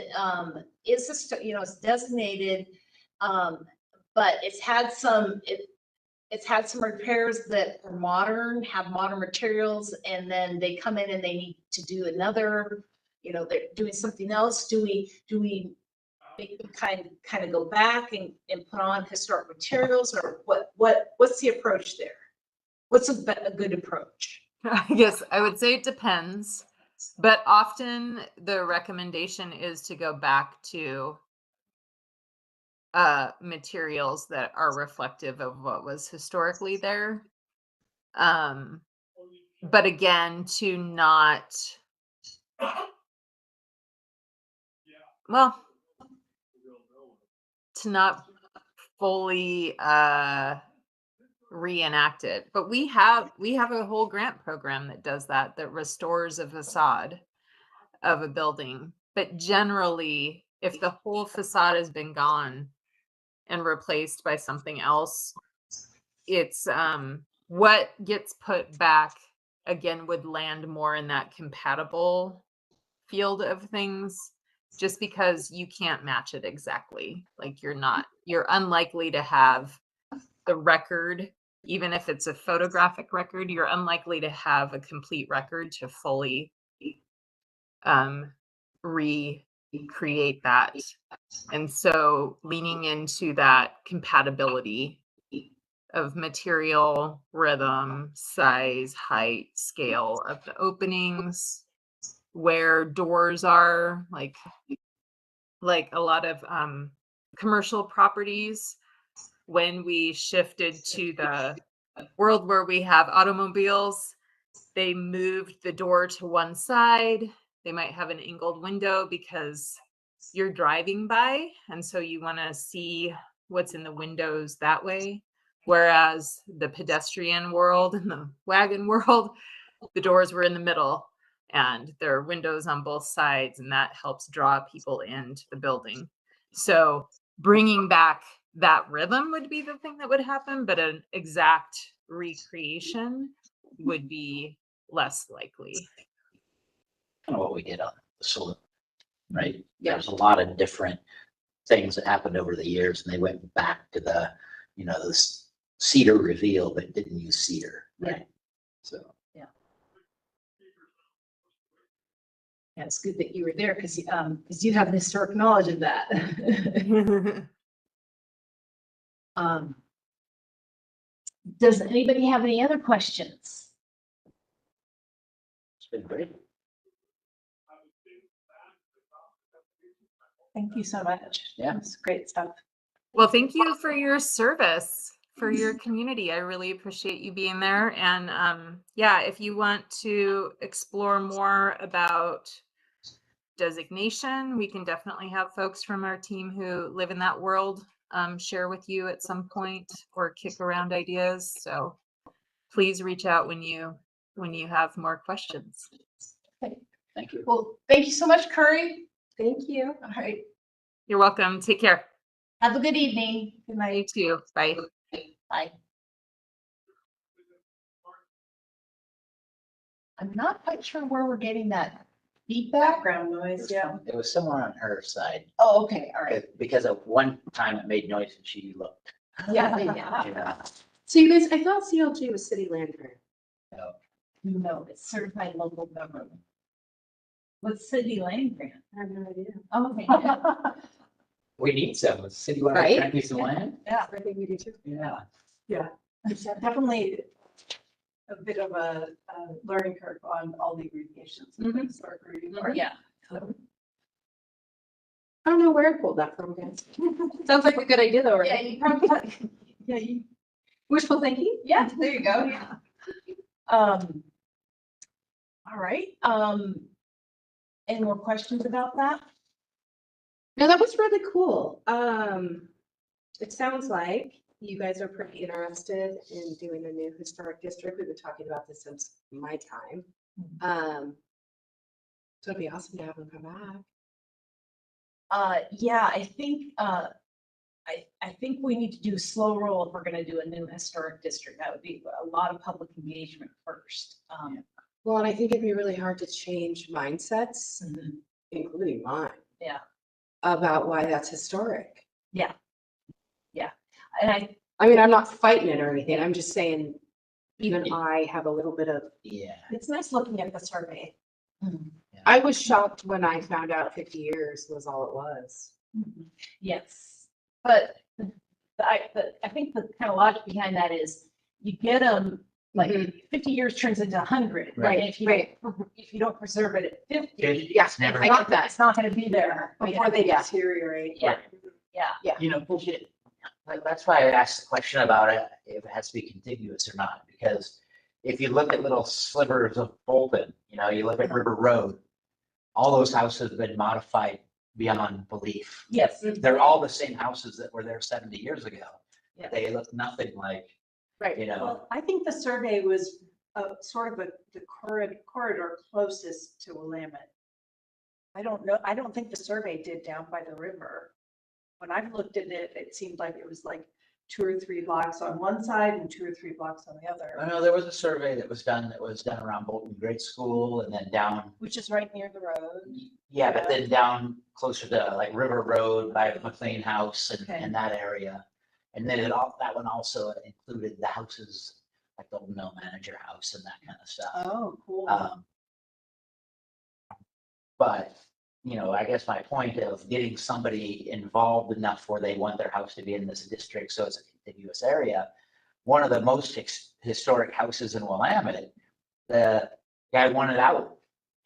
is, it's designated, but it's had some repairs that are modern, have modern materials, and then they come in and they need to do another, they're doing something else. Do we make them kind of go back and put on historic materials, or what's the approach there? What's a good approach? I guess I would say it depends, but often the recommendation is to go back to materials that are reflective of what was historically there. But again, to not, well, to not fully reenact it. But we have a whole grant program that does that, that restores a facade of a building. But generally, if the whole facade has been gone and replaced by something else, it's what gets put back again would land more in that compatible field of things, just because you can't match it exactly. Like you're unlikely to have the record, even if it's a photographic record, you're unlikely to have a complete record to fully recreate that. And so leaning into that compatibility of material, rhythm, size, height, scale of the openings, where doors are, like a lot of commercial properties. When we shifted to the world where we have automobiles, they moved the door to one side. They might have an angled window because you're driving by, and so you want to see what's in the windows that way. Whereas the pedestrian world and the wagon world, the doors were in the middle and there are windows on both sides, and that helps draw people into the building. So bringing back that rhythm would be the thing that would happen, but an exact recreation would be less likely. Kind of what we did on the saloon, right? Yeah. There's a lot of different things that happened over the years, and they went back to the cedar reveal, but didn't use cedar, right? So. Yeah, it's good that you were there because you have historic knowledge of that. Does anybody have any other questions? It's been great. Thank you so much. Yeah. It's great stuff. Well, thank you for your service for your community. I really appreciate you being there. And yeah, if you want to explore more about designation, we can definitely have folks from our team who live in that world share with you at some point or kick around ideas. So please reach out when you have more questions. Thank you. Well, thank you so much, Curry. Thank you. All right. You're welcome. Take care. Have a good evening. Good You too. Bye. Bye. I'm not quite sure where we're getting that feedback. Background noise, yeah. It was somewhere on her side, Oh, okay, all right. because at one time it made noise and she looked. Yeah. Yeah. So you guys, I thought CLG was city land grant. No, it's certified local government. What's City Land Grant? I have no idea. Oh, okay. We need some, citywide Right? grant piece of land. Yeah, I think we do too. Yeah. It's definitely a bit of a learning curve on all the abbreviations. Mhm. Historic review board. Yeah. So, I don't know where I pulled that from, guys. Sounds like a good idea though, Yeah, right? you probably, yeah, you, Wishful thinking? yeah, there you go. Yeah. all right. Any more questions about that? No, that was really cool. It sounds like you guys are pretty interested in doing a new historic district. We've been talking about this since my time. So it'd be awesome to have them come back. Yeah, I think we need to do a slow roll if we're gonna do a new historic district. That would be a lot of public engagement first. Well, and I think it'd be really hard to change mindsets, including mine. Yeah. About why that's historic. And I mean, I'm not fighting it or anything. I'm just saying, even I have a little bit of, Yeah. It's nice looking at the survey. I was shocked when I found out 50 years was all it was. yes, but I think the kind of logic behind that is you get them, like 50 years turns into 100, right? And if you don't preserve it at 50, Yes, never- I get that. it's not gonna be there Before they deteriorate. Yeah. You know, that's why I asked the question about it, if it has to be contiguous or not, because if you look at little slivers of Bolton, you know, you look at River Road, all those houses have been modified beyond belief. Yes. They're all the same houses that were there 70 years ago. Yeah. They look nothing like, Right. you know, Well, I think the survey was sort of the corridor closest to Willamette. I don't know, I don't think the survey did down by the river. When I've looked at it, it seemed like it was like 2 or 3 blocks on one side and 2 or 3 blocks on the I other, know there was a survey that was done around Bolton Grade School and then down, which is right near the road. yeah, but then down closer to like River Road by the McLean House Okay. and that area. And then that one also included the houses, like the old mill manager house and that kind of stuff. Oh, cool. But, you know, I guess my point of getting somebody involved enough where they want their house to be in this district, so it's a contiguous area. One of the most historic houses in Willamette, the guy wanted out.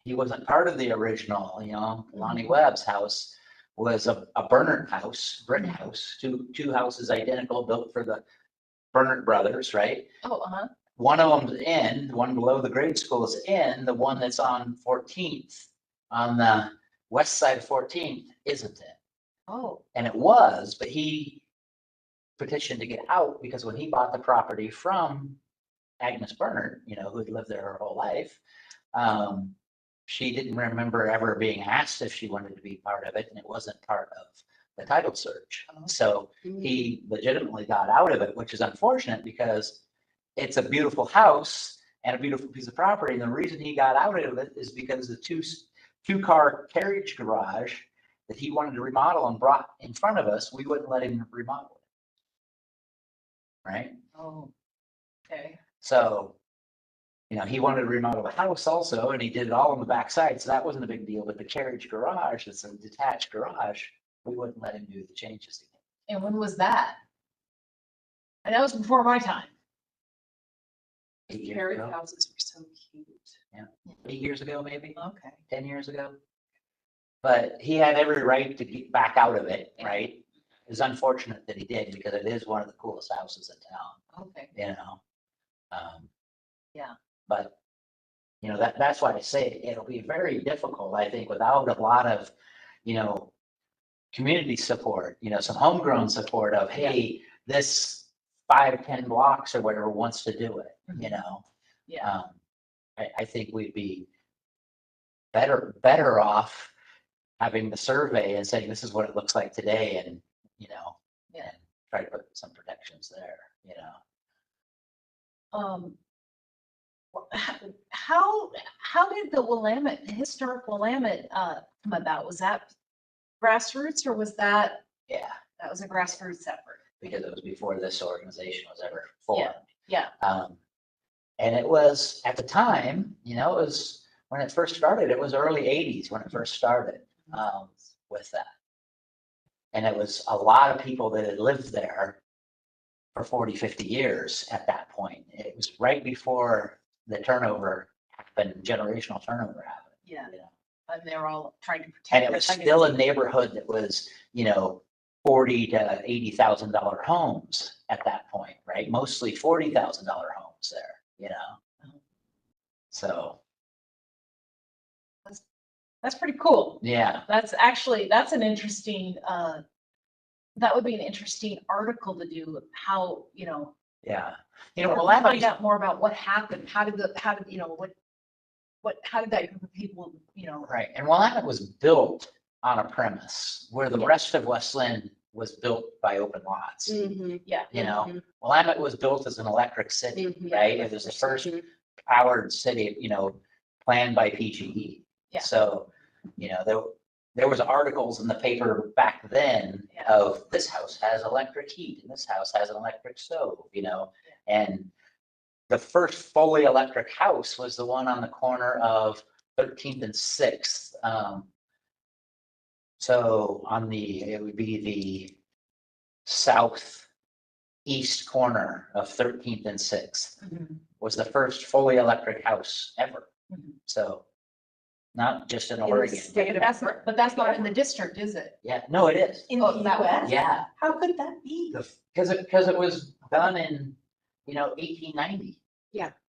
He wasn't part of the original, you know, Lonnie Webb's house was a Bernard house, brick house, two houses identical, built for the Bernard brothers, right? Oh, One of them's in, the one below the grade school is in, the one that's on 14th, on the west side of 14th isn't it? oh, And it was, but he petitioned to get out because when he bought the property from Agnes Bernard, you know, who had lived there her whole life, she didn't remember ever being asked if she wanted to be part of it, and it wasn't part of the title search. So he legitimately got out of it, which is unfortunate because it's a beautiful house and a beautiful piece of property. And the reason he got out of it is because the two-car carriage garage that he wanted to remodel and brought in front of us, we wouldn't let him remodel it. Right? oh, okay. So, you know, he wanted to remodel the house also, and he did it all on the backside, so that wasn't a big deal. But the carriage garage, it's a detached garage, we wouldn't let him do the changes again. And when was that? And that was before my time. 8 years Carriage ago, houses were so cute. 8 years ago, maybe Okay. 10 years ago. But he had every right to get back out of it, right? It's unfortunate that he did because it is one of the coolest houses in town, Okay. you know? Yeah. But, you know, that's why I say it'll be very difficult, I think, without a lot of, you know, community support, you know, some homegrown support of, hey, this 5-10 blocks or whatever wants to do it, you know? Yeah. I think we'd be better off having the survey and saying, this is what it looks like today and, you know, Yeah. and try to put some protections there, you know? How did the Willamette, historic Willamette, come about? Was that grassroots or was that Yeah, was a grassroots effort? because it was before this organization was ever formed. Yeah. And it was, at the time, you know, it was when it first started, it was early 80s when it first started with that. And it was a lot of people that had lived there for 40, 50 years at that point. It was right before the turnover happened, generational turnover happened. Yeah. You know? And they're all trying to protect. And it was still a neighborhood that was, you know, $40,000 to $80,000 homes at that point, right? Mostly $40,000 homes there, you know? So, That's pretty cool. yeah, That's actually, that's an interesting, that would be an interesting article to do, how, yeah. You know, or Willamette find was, out more about what happened, how did, how did that group of people, right, and Willamette was built on a premise where the Yeah. rest of West Linn was built by open lots. Mm-hmm. yeah. You know, Mhm. Willamette was built as an electric city, Mhm. right? It was the first Mhm. powered city, you know, planned by PGE. Yeah. So, you know, there was articles in the paper back then Yeah. of this house has electric heat and this house has an electric stove, you know? And the first fully electric house was the one on the corner of 13th and 6th. So it would be the southeast corner of 13th and 6th was the first fully electric house ever. Mhm. So not just in the Oregon. state of- But that's not in the district, is it? Yeah, no, it is. In Oh, the that one. US? Yeah, How could that be? because it was done in, you know, 1890.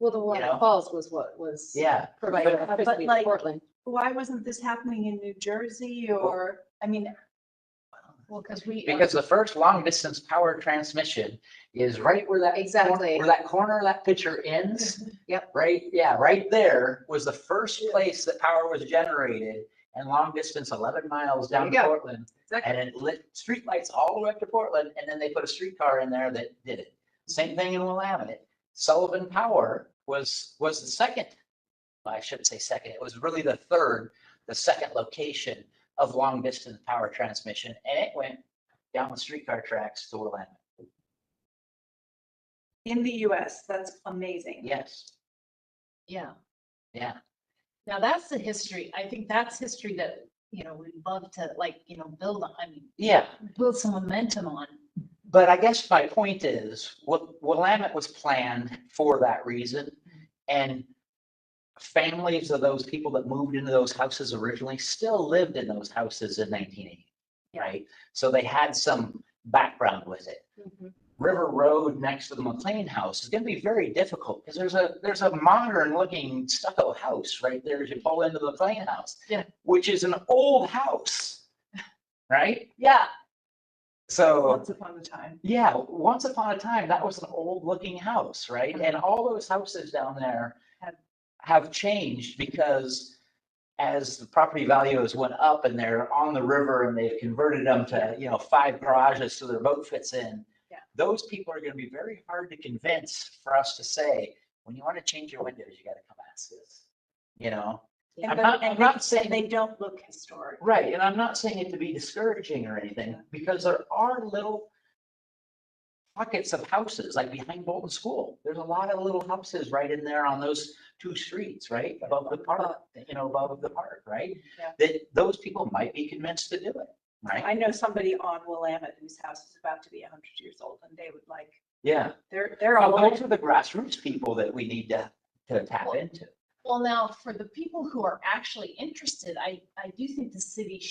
Well, the Willamette know? Falls was what was Yeah. provided But electricity to like- Portland. Why wasn't this happening in New Jersey or, I mean, Well, because Because the first long distance power transmission is right where that. Exactly. Where that corner of that picture ends. Yep. Right, yeah, right there was the first place that power was generated and long distance 11 miles down to There you go. Portland. Exactly. And it lit streetlights all the way up to Portland, and then they put a streetcar in there that did it. Same thing in Willamette. Sullivan Power was the second. Well, I shouldn't say second. It was really the second location of long distance power transmission, and it went down the streetcar tracks to Willamette. in the US, that's amazing. Yes, yeah. yeah, Now that's the history. I think that's history that, we'd love to build on, yeah. build some momentum on. But I guess my point is, Willamette was planned for that reason, and families of those people that moved into those houses originally still lived in those houses in 1980, right? So they had some background with it. Mhm. River Road next to the McLean house is going to be very difficult because there's a modern looking stucco house right there as you pull into the McLean house, Yeah. which is an old house, right? Yeah. So Once upon a time. yeah, once upon a time, that was an old looking house, right? And all those houses down there have changed because as the property values went up and they're on the river and they've converted them to, 5 garages so their boat fits in. Yeah. Those people are going to be very hard to convince for us to say, when you want to change your windows, you got to come ask us, And I'm not saying they don't look historic. right. And I'm not saying it to be discouraging or anything because there are little pockets of houses like behind Bolton School. There's a lot of little houses right in there on those 2 streets, right? Above the park, above the park, right? Yeah. That those people might be convinced to do it, right? I know somebody on Willamette whose house is about to be 100 years old and they would like, Yeah. they're all Well, those are the grassroots people that we need to tap into. Well, now for the people who are actually interested, I do think the city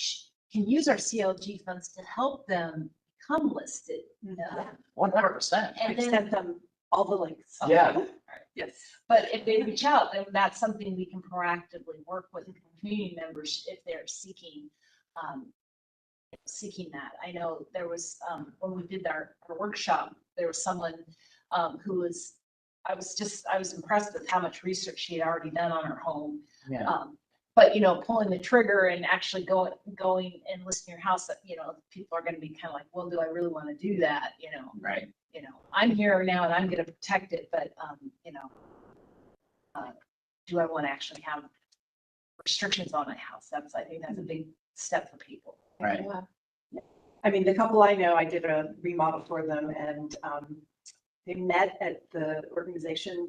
can use our CLG funds to help them become listed. Yeah. 100%. And I then, sent them all the links. Yeah. Yes. but if they reach out, then that's something we can proactively work with community members if they're seeking that. I know there was, when we did our workshop, there was someone who was, I was impressed with how much research she had already done on her home. Yeah. But, pulling the trigger and actually going and listing your house, people are going to be kind of like, well, do I really want to do that? Right. I'm here now and I'm going to protect it, but, do I want to actually have restrictions on my house? I think that's a big step for people. Right. Yeah. I mean, the couple I know, I did a remodel for them and they met at the organization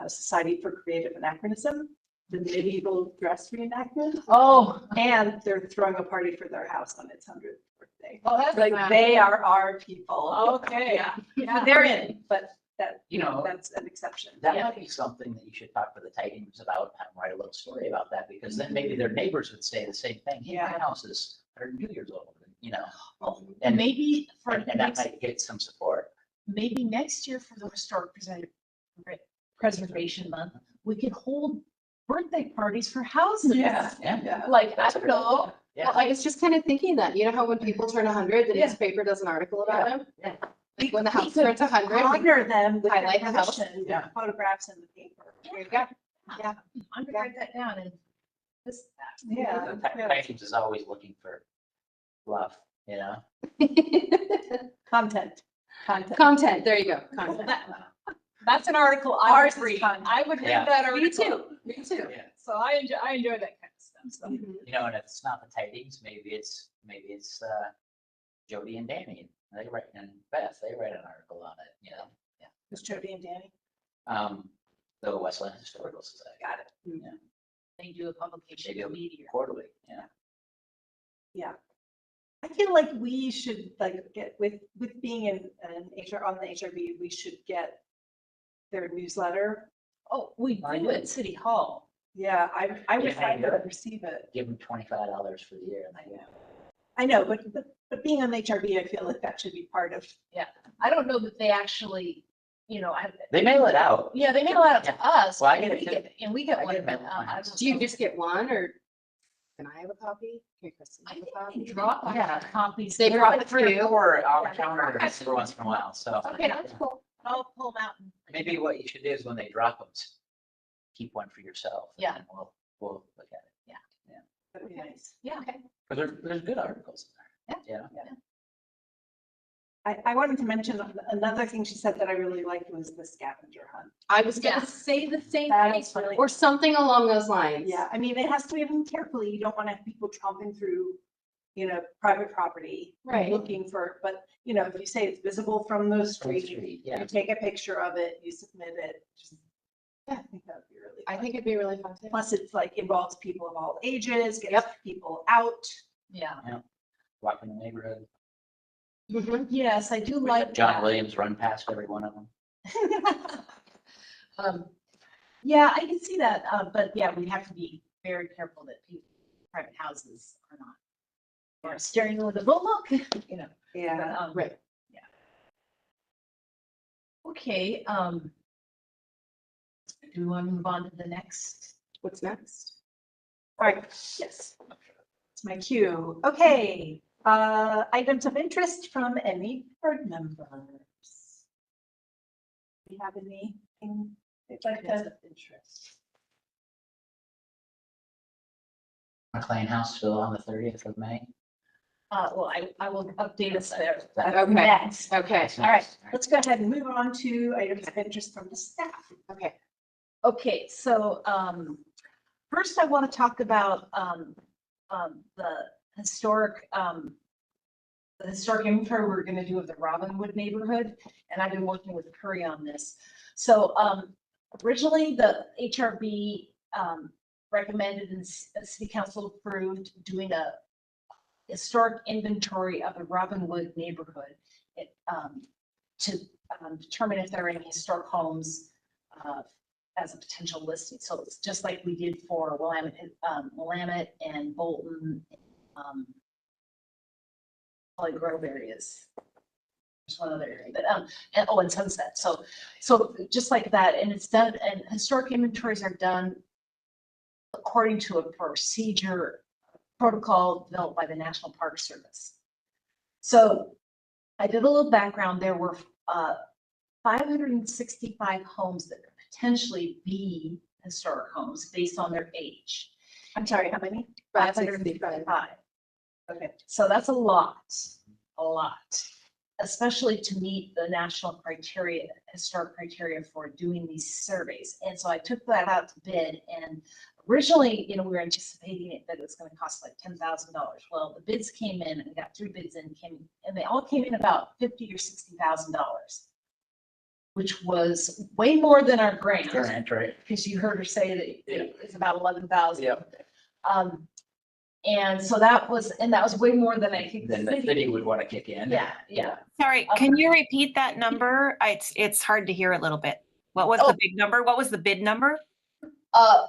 Society for Creative Anachronism. the medieval dress reenactment. Oh, And they're throwing a party for their house on its 100th birthday. well, that's Like nice. they are our people. Okay. Yeah, they're in, but that, You know, that's an exception. that Yeah. might be something that you should talk to the tidings about and write a little story about that, because then maybe their neighbors would say the same thing. Hey, my Yeah. house is 102 years old, you know, Well, and, maybe for and that next, might get some support. maybe next year for the preservation month, we could hold birthday parties for houses. Yeah. Yeah. Like, I That's a don't good know. idea. Yeah. Well, I was just kind of thinking that, you know how when people turn 100, the Yeah. newspaper does an article about them? Yeah. Like when the house We turns 100, Honor them with highlight their the house. permission, with Yeah. photographs in the paper. there you go. Yeah. I'm gonna write that down and this, Yeah. The tidings is always looking for love, you know? Content. Content, there you go. Content. that's an article I Ours would is read. fun. I would Yeah. read that article. Me too, me too. Yeah. So I enjoy that kind of stuff, so. Mhm. You know, and if it's not the tidings, maybe it's Jody and Danny. They write, and Beth, they write an article on it, you know? It's Jody and Danny. The Westland Historical Society. Got it. They do a publication They do. media. Quarterly, yeah. Yeah. I feel like we should like get with being in an HR on the HRB, we should get their newsletter. Oh, we I do do. at City Hall. Yeah, I would Yeah, like to good. receive it. Give them $25 for the year. And I know, but being on the HRB, I feel like that should be part of. I don't know that they actually, they mail it out. yeah, they mail it out to us. Well, I and get it we too. get- And we get I one. get it mailed but, to my I house. don't Do you know. just get one or can I have a copy? Here, Kristen, I have a think copy? they drop Yeah. copies. They They're drop like it 3 or too? 4. On Yeah, the they counter drop every once in a while, so. Okay, that's cool. I'll pull them out. Maybe what you should do is when they drop them, keep one for yourself. and Yeah. then we'll look at it. That'd be nice. Yeah. Because there's good articles in there. Yeah. Yeah. I wanted to mention another thing she said that I really liked was the scavenger hunt. I was Yeah. gonna say the same That thing, is really- or something along those lines. Yeah, I mean, it has to be done carefully. You don't want to have people tromping through, private property. Right. Looking for, but, if you say it's visible from the From the street, street, you yeah. take a picture of it, you submit it. Yeah, I think that would be really I fun. think it'd be really fun too. Plus, it's like involves people of all ages, gets people out. Yeah. Walk in the neighborhood. Mhm. Yes, I do like John that. Williams run past every one of them. Yeah, I can see that, but yeah, we have to be very careful that private houses are not. Or staring with a look, Yeah. but, Right. okay, do we want to move on to the next? What's next? All right, yes. It's my cue. Okay, items of interest from any board members. Do you have anything they'd like to? Interest. McLean House still on the 30th of May. Well, I will update us there. Okay. Next. Okay, All right, let's go ahead and move on to items of interest from the staff. okay. Okay, so first I want to talk about the historic inventory we're going to do of the Robinwood neighborhood, and I've been working with Curry on this. So originally the HRB recommended and the city council approved doing a historic inventory of the Robinwood neighborhood to determine if there are any historic homes as a potential listing. So it's just like we did for Willamette and Bolton, Holly Grove areas. There's one other area, but and Sunset. So just like that, and it's done, and historic inventories are done according to a procedure protocol developed by the National Park Service. So I did a little background. There were 565 homes that could potentially be historic homes based on their age. I'm sorry, how many? 565. Okay. So that's a lot, especially to meet the national criteria, historic criteria for doing these surveys. And so I took that out to bid, and originally, we were anticipating that it was going to cost like $10,000. Well, the bids came in, and we got 3 bids in, and they all came in about $50,000 or $60,000. which was way more than our grant. Grant, right? Because you heard her say that it's about 11,000. Yep. And so that was way more than I think. Then the city would want to kick in. Yeah. Sorry, can you repeat that number? It's hard to hear a little bit. What was the big number? What was the bid number? The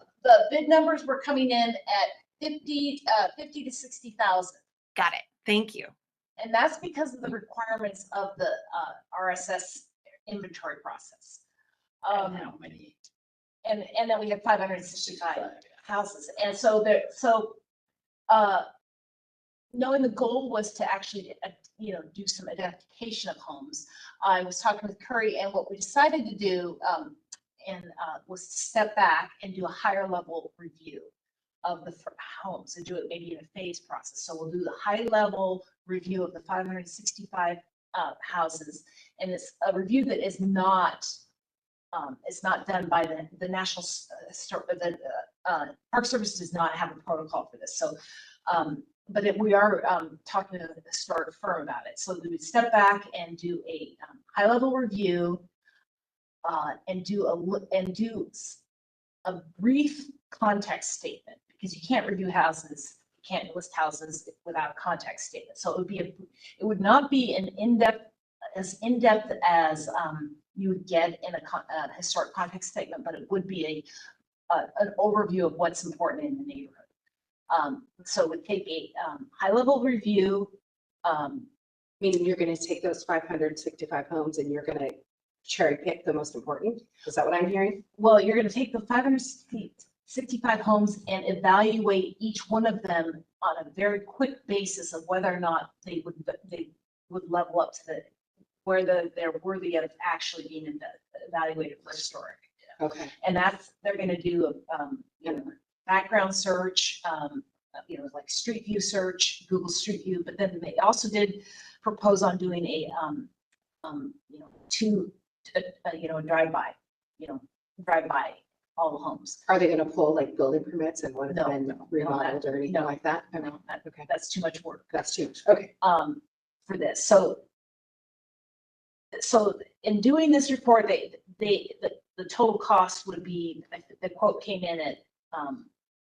bid numbers were coming in at 50 to 60,000. Got it. Thank you. And that's because of the requirements of the RSS inventory process. And how many? And then we had 565 houses. And so knowing the goal was to actually, do some identification of homes. I was talking with Curry, and what we decided to do was to step back and do a higher level review of the homes and do it maybe in a phase process. So we'll do the high level review of the 565 houses, and it's a review that is not done by the National Park Service does not have a protocol for this. So, but we are talking to a historic firm about it. So we would step back and do a high level review and do a brief context statement, because you can't review houses, you can't list houses without a context statement. So it would not be as in-depth as you would get in a historic context statement, but it would be an overview of what's important in the neighborhood. So it would take a high-level review. Meaning you're going to take those 565 homes and you're going to cherry pick the most important? Is that what I'm hearing? Well, you're going to take the 565 homes and evaluate each one of them on a very quick basis of whether or not they would level up to where they're worthy of actually being evaluated for historic. Okay. And they're going to do a background search, like Street View search, Google Street View, but then they also did propose on doing a drive-by all the homes. Are they going to pull like building permits and what have No, been remodeled or anything like that? No, Okay. that's too much work. That's too much. Okay. For this. So in doing this report, the total cost would be, the quote came in at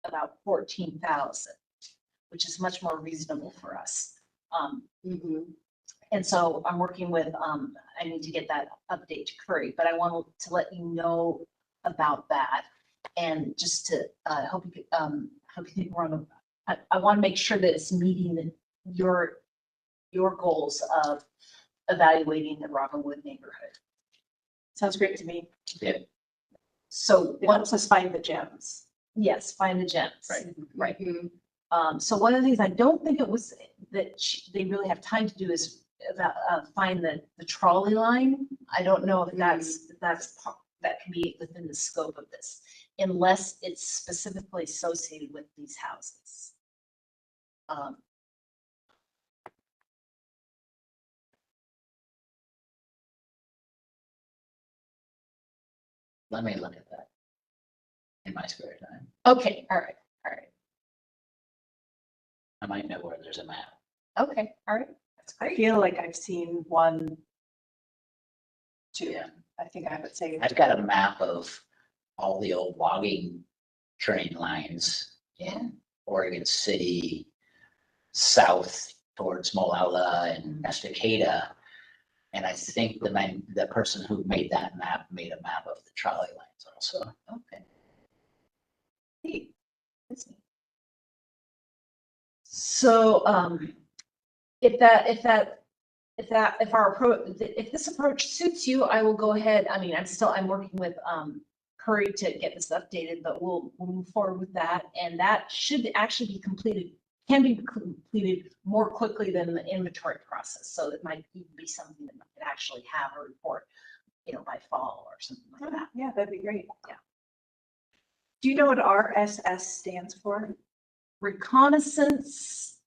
about 14,000, which is much more reasonable for us. And so I'm working with, I need to get that update to Curry, but I wanted to let you know about that. And just to hope you think we're on I want to make sure that it's meeting your goals of evaluating the Robinwood neighborhood. Sounds great to me. Yeah. So It helps us find the gems. yes, find the gems. Right. Right. So one of the things I don't think it was that they really have time to do is find the trolley line. I don't know if that can be within the scope of this, unless it's specifically associated with these houses. Let me look at that in my spare time. Okay, all right. I might know where there's a map. Okay, all right. That's I great. feel like I've seen one, two. Yeah. I think I would say. I've got a map of all the old logging train lines in Oregon City, south towards Molalla and Estacada. And I think the person who made that map made a map of the trolley lines also. Okay. Neat. That's neat. So, if this approach suits you, I will go ahead. I mean, I'm working with Curry to get this updated, but we'll move forward with that, and that should actually can be completed more quickly than the inventory process. So it might even be something that might actually have a report, by fall or something like that. Yeah, that'd be great. Yeah. Do you know what RSS stands for? Reconnaissance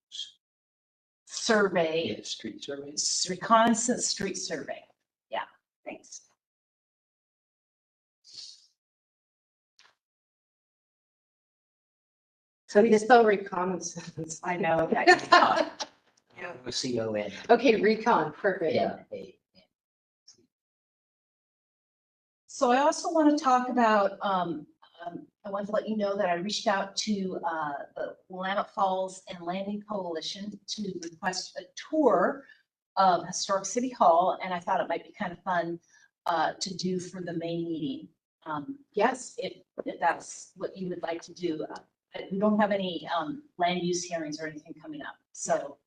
survey. Yeah, street surveys. Reconnaissance street survey. Yeah, thanks. So you spell reconnaissance. I know. Yeah. CON. Okay, recon, perfect. Yeah. So I also want to talk about, I want to let you know that I reached out to the Willamette Falls and Landing Coalition to request a tour of Historic City Hall, and I thought it might be kind of fun to do for the May meeting. Yes. If that's what you would like to do. We don't have any land use hearings or anything coming up, so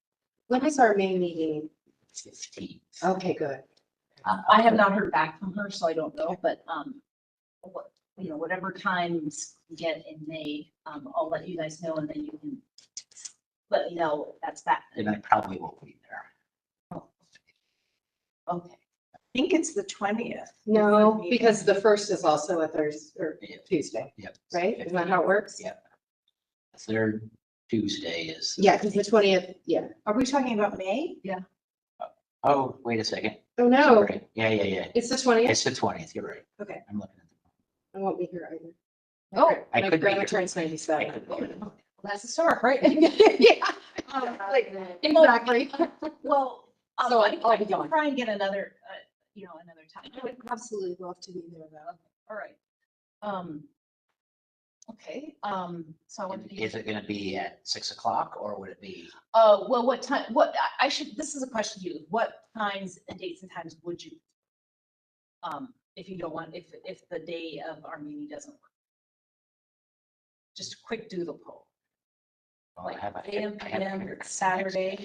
When is our main meeting? 15. Okay, good. I have not heard back from her, so I don't know, but whatever times you get in May, I'll let you guys know, and then you can let me know if that's that. And I probably won't be there. Okay. I think it's the 20th. No, because the first is also a Thursday or Yeah. Tuesday, Yep. right? Isn't that how it works? Yep. The third Tuesday is. Yeah, because the 20th, yeah. Are we talking about May? Oh, wait a second. Oh, no, Sorry. Yeah. it's the 20th. It's the 20th. You're right. Okay. I'm looking at I won't be here either. Oh, I My could be grandma here. turns I 97. could be here. that's a start, right? Yeah. Exactly. Well, So I I'll be can gone. try and get another, another time. I would absolutely love to be there though. All right. Okay, so I want to. Is it going to be at 6 o'clock or would it be? Well, what time, I should, this is a question to you. What times and dates and times would you? If you don't want, if the day of our meeting doesn't work. Just a quick doodle poll. Well, I Like have a- AM, I have a- PM, Saturday,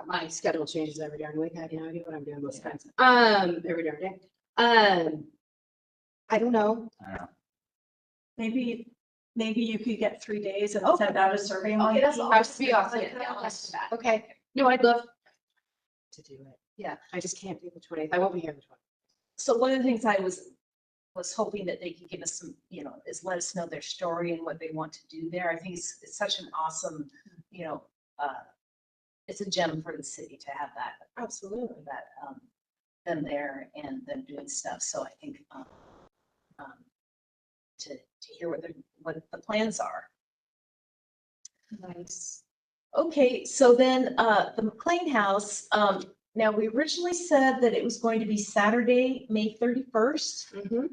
My schedule changes every darn week. I have no idea what I'm doing most Yeah. times. Every darn day. I don't know. I don't know. Maybe you could get 3 days and Okay. send out a survey. Okay, that's monkey. all. That would be awesome. Yeah, I'll ask that. Okay. No, I'd love to do it. Yeah. I just can't do the 20th. I won't be here the 20th. So one of the things I was hoping that they could give us some, is let us know their story and what they want to do there. I think it's such an awesome, it's a gem for the city to have that. Absolutely. That, them there and them doing stuff. So I think, to hear what the plans are. Nice. Okay, so then, the McLean House, now we originally said that it was going to be Saturday, May 31st. Mm-hmm.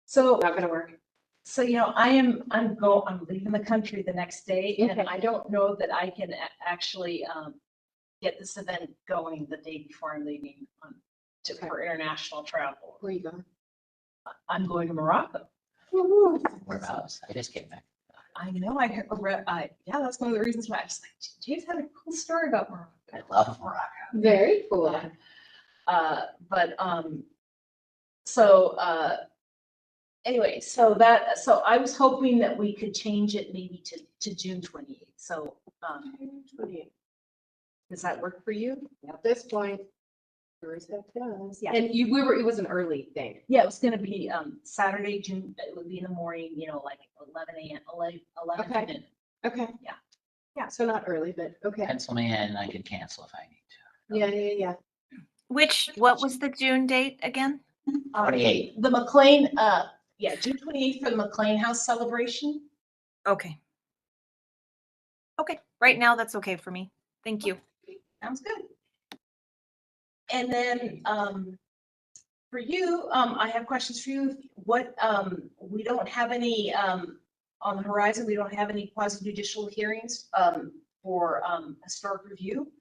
So, Not gonna work. I'm leaving the country the next day, and Okay. I don't know that I can actually, get this event going the day before I'm leaving, Okay. for international travel. Where are you going? I'm going to Morocco. Whereabouts? I just came back. I know, yeah, that's one of the reasons why I was like, James had a cool story about Morocco. I love Morocco. Very cool. Anyway, so I was hoping that we could change it maybe to June 28th. So, 28th. does that work for you? At this point, sure as heck does. Yeah. And it was an early thing. Yeah, it was gonna be, Saturday, June, it would be in the morning, like 11 a.m., 11 Okay. to noon. Okay. Yeah. Yeah, so not early, but okay. Pencil me in. I can cancel if I need to. Yeah. What was the June date again? 28. The McLean, June 28th for the McLean House celebration. Okay. Okay, right now that's okay for me. Thank you. Sounds good. And then, for you, I have questions for you. We don't have any, on the horizon, we don't have any quasi judicial hearings, for, historic review.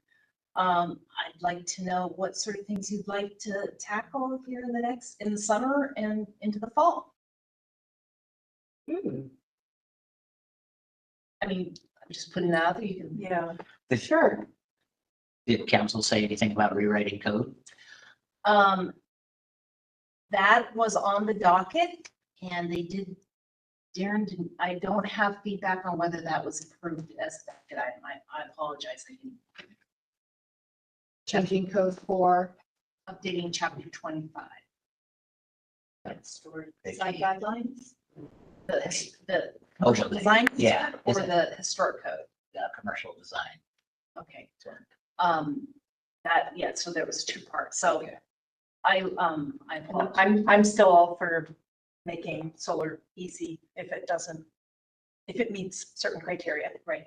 I'd like to know what sort of things you'd like to tackle here in the summer and into the fall. I mean, I'm just putting that out there. You can, Yeah. Sure. Did council say anything about rewriting code? That was on the docket and they did, Darren didn't, I don't have feedback on whether that was approved as a docket item. I apologize. I didn't. Changing code for. Updating chapter 25. That's stored Thank design you. guidelines. The Oh, commercial design. yeah. Or Is it- the historic code. Commercial design. Okay. So there was two parts. So Okay. I'm still all for making solar easy if it meets certain criteria, right?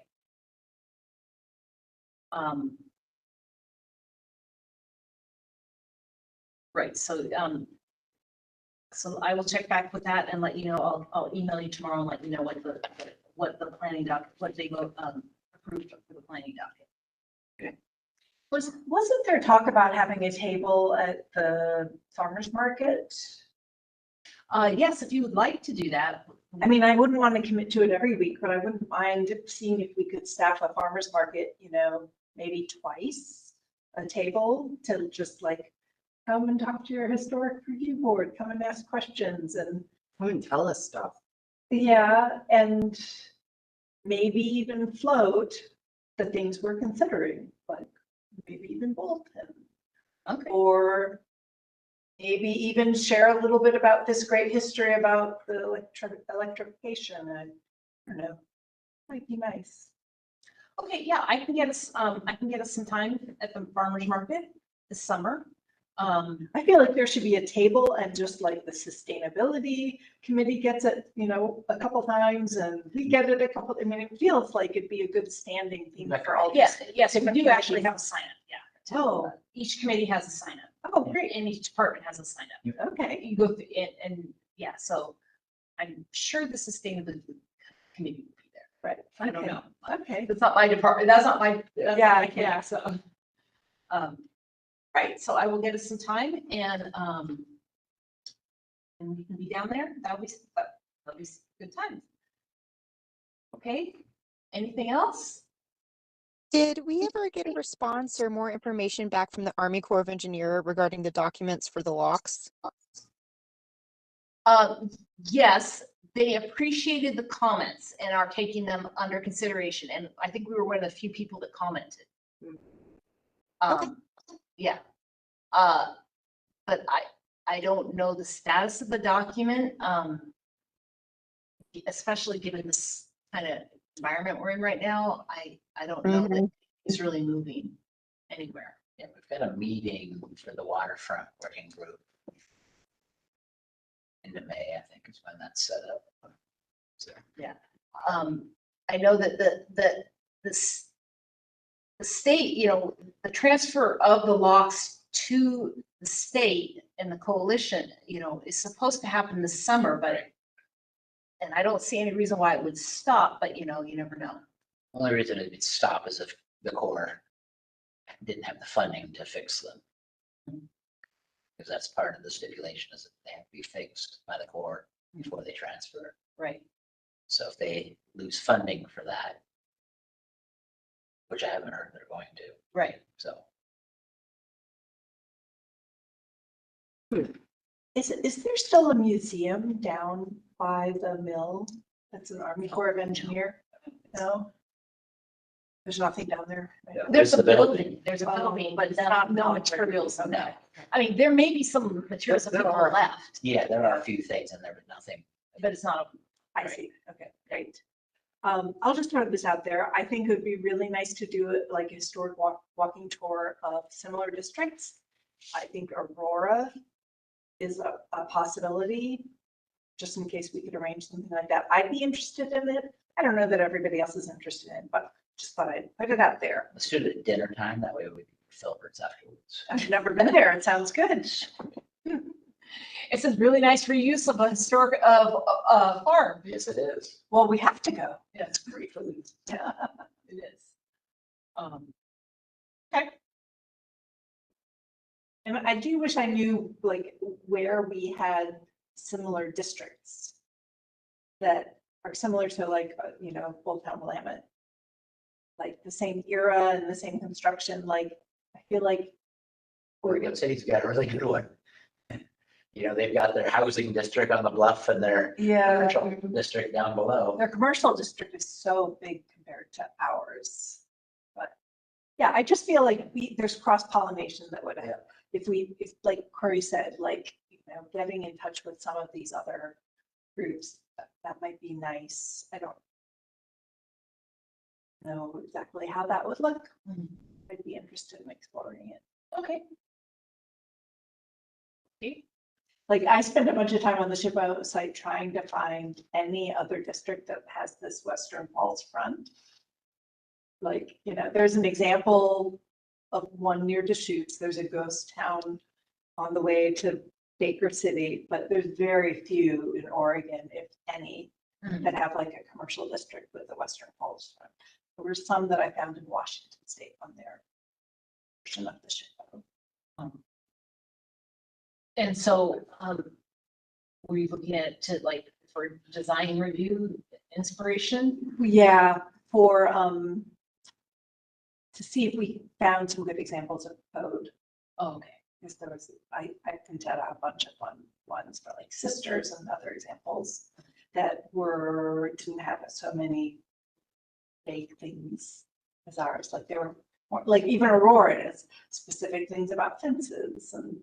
Right, so I will check back with that and let you know. I'll email you tomorrow and let you know what the planning what they approved for the planning document. Wasn't there talk about having a table at the farmer's market? Yes, if you would like to do that. I mean, I wouldn't want to commit to it every week, but I wouldn't mind seeing if we could staff a farmer's market, maybe twice a table to just like come and talk to your historic review board, come and ask questions and. Come and tell us stuff. Yeah, and maybe even float the things we're considering, like maybe even Bolton. Okay. Or maybe even share a little bit about this great history about the electrification. I don't know, might be nice. Okay, yeah, I can get us some time at the farmer's market this summer. I feel like there should be a table and just like the sustainability committee gets it, a couple times and we get it a couple, I mean, it feels like it'd be a good standing theme for all. Yes, we do actually have a sign up, yeah. Oh. Each committee has a sign up. Oh, great. And each department has a sign up. Okay. You go through it and yeah, so I'm sure the sustainability committee will be there. Right. I don't know. Okay. That's not my department. That's not my. Yeah. So, right. So I will get us some time and we can be down there. That'll be good time. Okay. Anything else? Did we ever get a response or more information back from the Army Corps of Engineer regarding the documents for the locks? Yes, they appreciated the comments and are taking them under consideration. And I think we were one of the few people that commented. Okay. Yeah. But I don't know the status of the document, especially given this kind of environment we're in right now. I don't know that it's really moving anywhere. Yeah, we've got a meeting for the waterfront working group. Into May, I think is when that's set up. So, yeah. I know that the state, the transfer of the locks to the state and the coalition, is supposed to happen this summer, and I don't see any reason why it would stop, but you never know. the only reason it would stop is if the Corps didn't have the funding to fix them. Because that's part of the stipulation, is that they have to be fixed by the Corps before they transfer. Right. So if they lose funding for that, which I haven't heard they're going to, Right. so. Is there still a museum down by the mill? That's an Army Corps of Engineer? No? There's nothing down there? Yeah. There's a the building. building, there's a Oh, building, but it's it's not, not no built. materials on Okay. that. I mean, there may be some materials that There people are. left, Yeah, there are a few things in there, but nothing. but it's not. I see. Okay, great. I'll just throw this out there. I think it would be really nice to do it like a historic walking tour of similar districts. I think Aurora is a possibility, just in case we could arrange something like that. I'd be interested in it. I don't know that everybody else is interested in it, but just thought I'd put it out there. Let's do it at dinner time. That way we can filbert afterwards. I've never been there. It sounds good. It's a really nice reuse of a historic farm. Yes, it is. Well, we have to go. Yeah, it's great food. Yeah, it is. Okay. And I do wish I knew like where we had similar districts that are similar to like, Old Town Willamette. Like the same era and the same construction, like, I feel like. Oregon City's got a really good one. They've got their housing district on the bluff and their commercial district down below. Their commercial district is so big compared to ours. But yeah, I just feel like there's cross pollination that would have, if like Corey said, like, getting in touch with some of these other groups, that might be nice. I don't know exactly how that would look. I'd be interested in exploring it. Okay. Like I spent a bunch of time on the SHPO site trying to find any other district that has this Western Falls front. Like, there's an example of one near Deschutes. There's a ghost town on the way to Baker City, but there's very few in Oregon, if any, that have like a commercial district with the Western Falls front. There were some that I found in Washington State on their version of the SHPO. And so, were you looking at to like for design review inspiration? Yeah, for, to see if we found some good examples of code. Oh, okay. Because there was, I printed out a bunch of fun ones for like sisters and other examples that didn't have so many vague things as ours. Like they were more, like even Aurora has specific things about fences and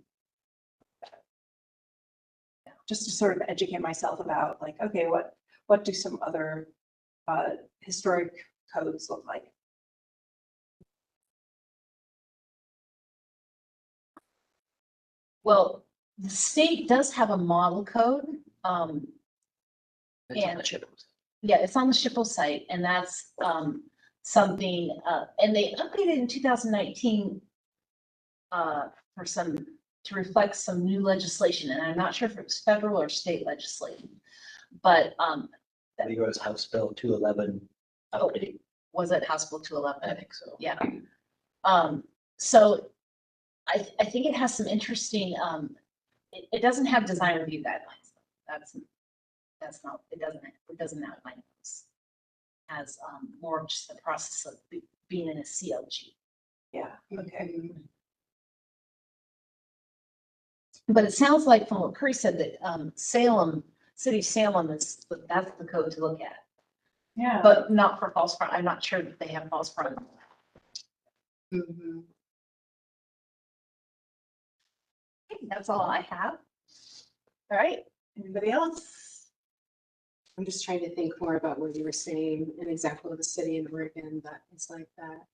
just to sort of educate myself about like, okay, what do some other historic codes look like? Well, the state does have a model code. It's on And- the chip. Yeah, it's on the SHPO site, and that's something, and they updated in 2019 to reflect some new legislation, and I'm not sure if it was federal or state legislation. But I think it was House Bill 211. oh, was it House Bill 211? I think so. Yeah. So I think it has some interesting, it doesn't have design review guidelines. That's not, it doesn't outline those. It has more of just the process of being in a CLG. Yeah, okay. But it sounds like from what Curry said that Salem, City of Salem that's the code to look at, Yeah. but not for false front. I'm not sure that they have false front. Mhm. That's all I have. All right. Anybody else? I'm just trying to think more about what you were saying, an example of a city in Oregon that is like that.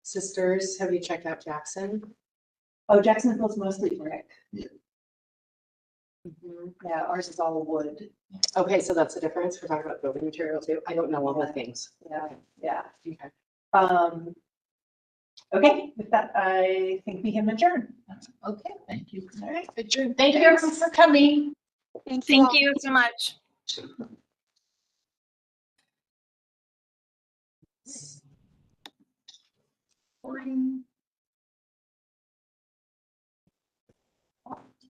Sisters, have you checked out Jackson? Oh, Jacksonville's mostly brick. Mhm. Yeah, ours is all wood. Okay, so that's the difference. We're talking about building material too. I don't know all the Yeah. things. Yeah, yeah. Okay. Okay, with that, I think we can adjourn. Okay. Thank you. All right. Adjourn. Thank you everyone for coming. Thank you all. Thank you so much. Recording.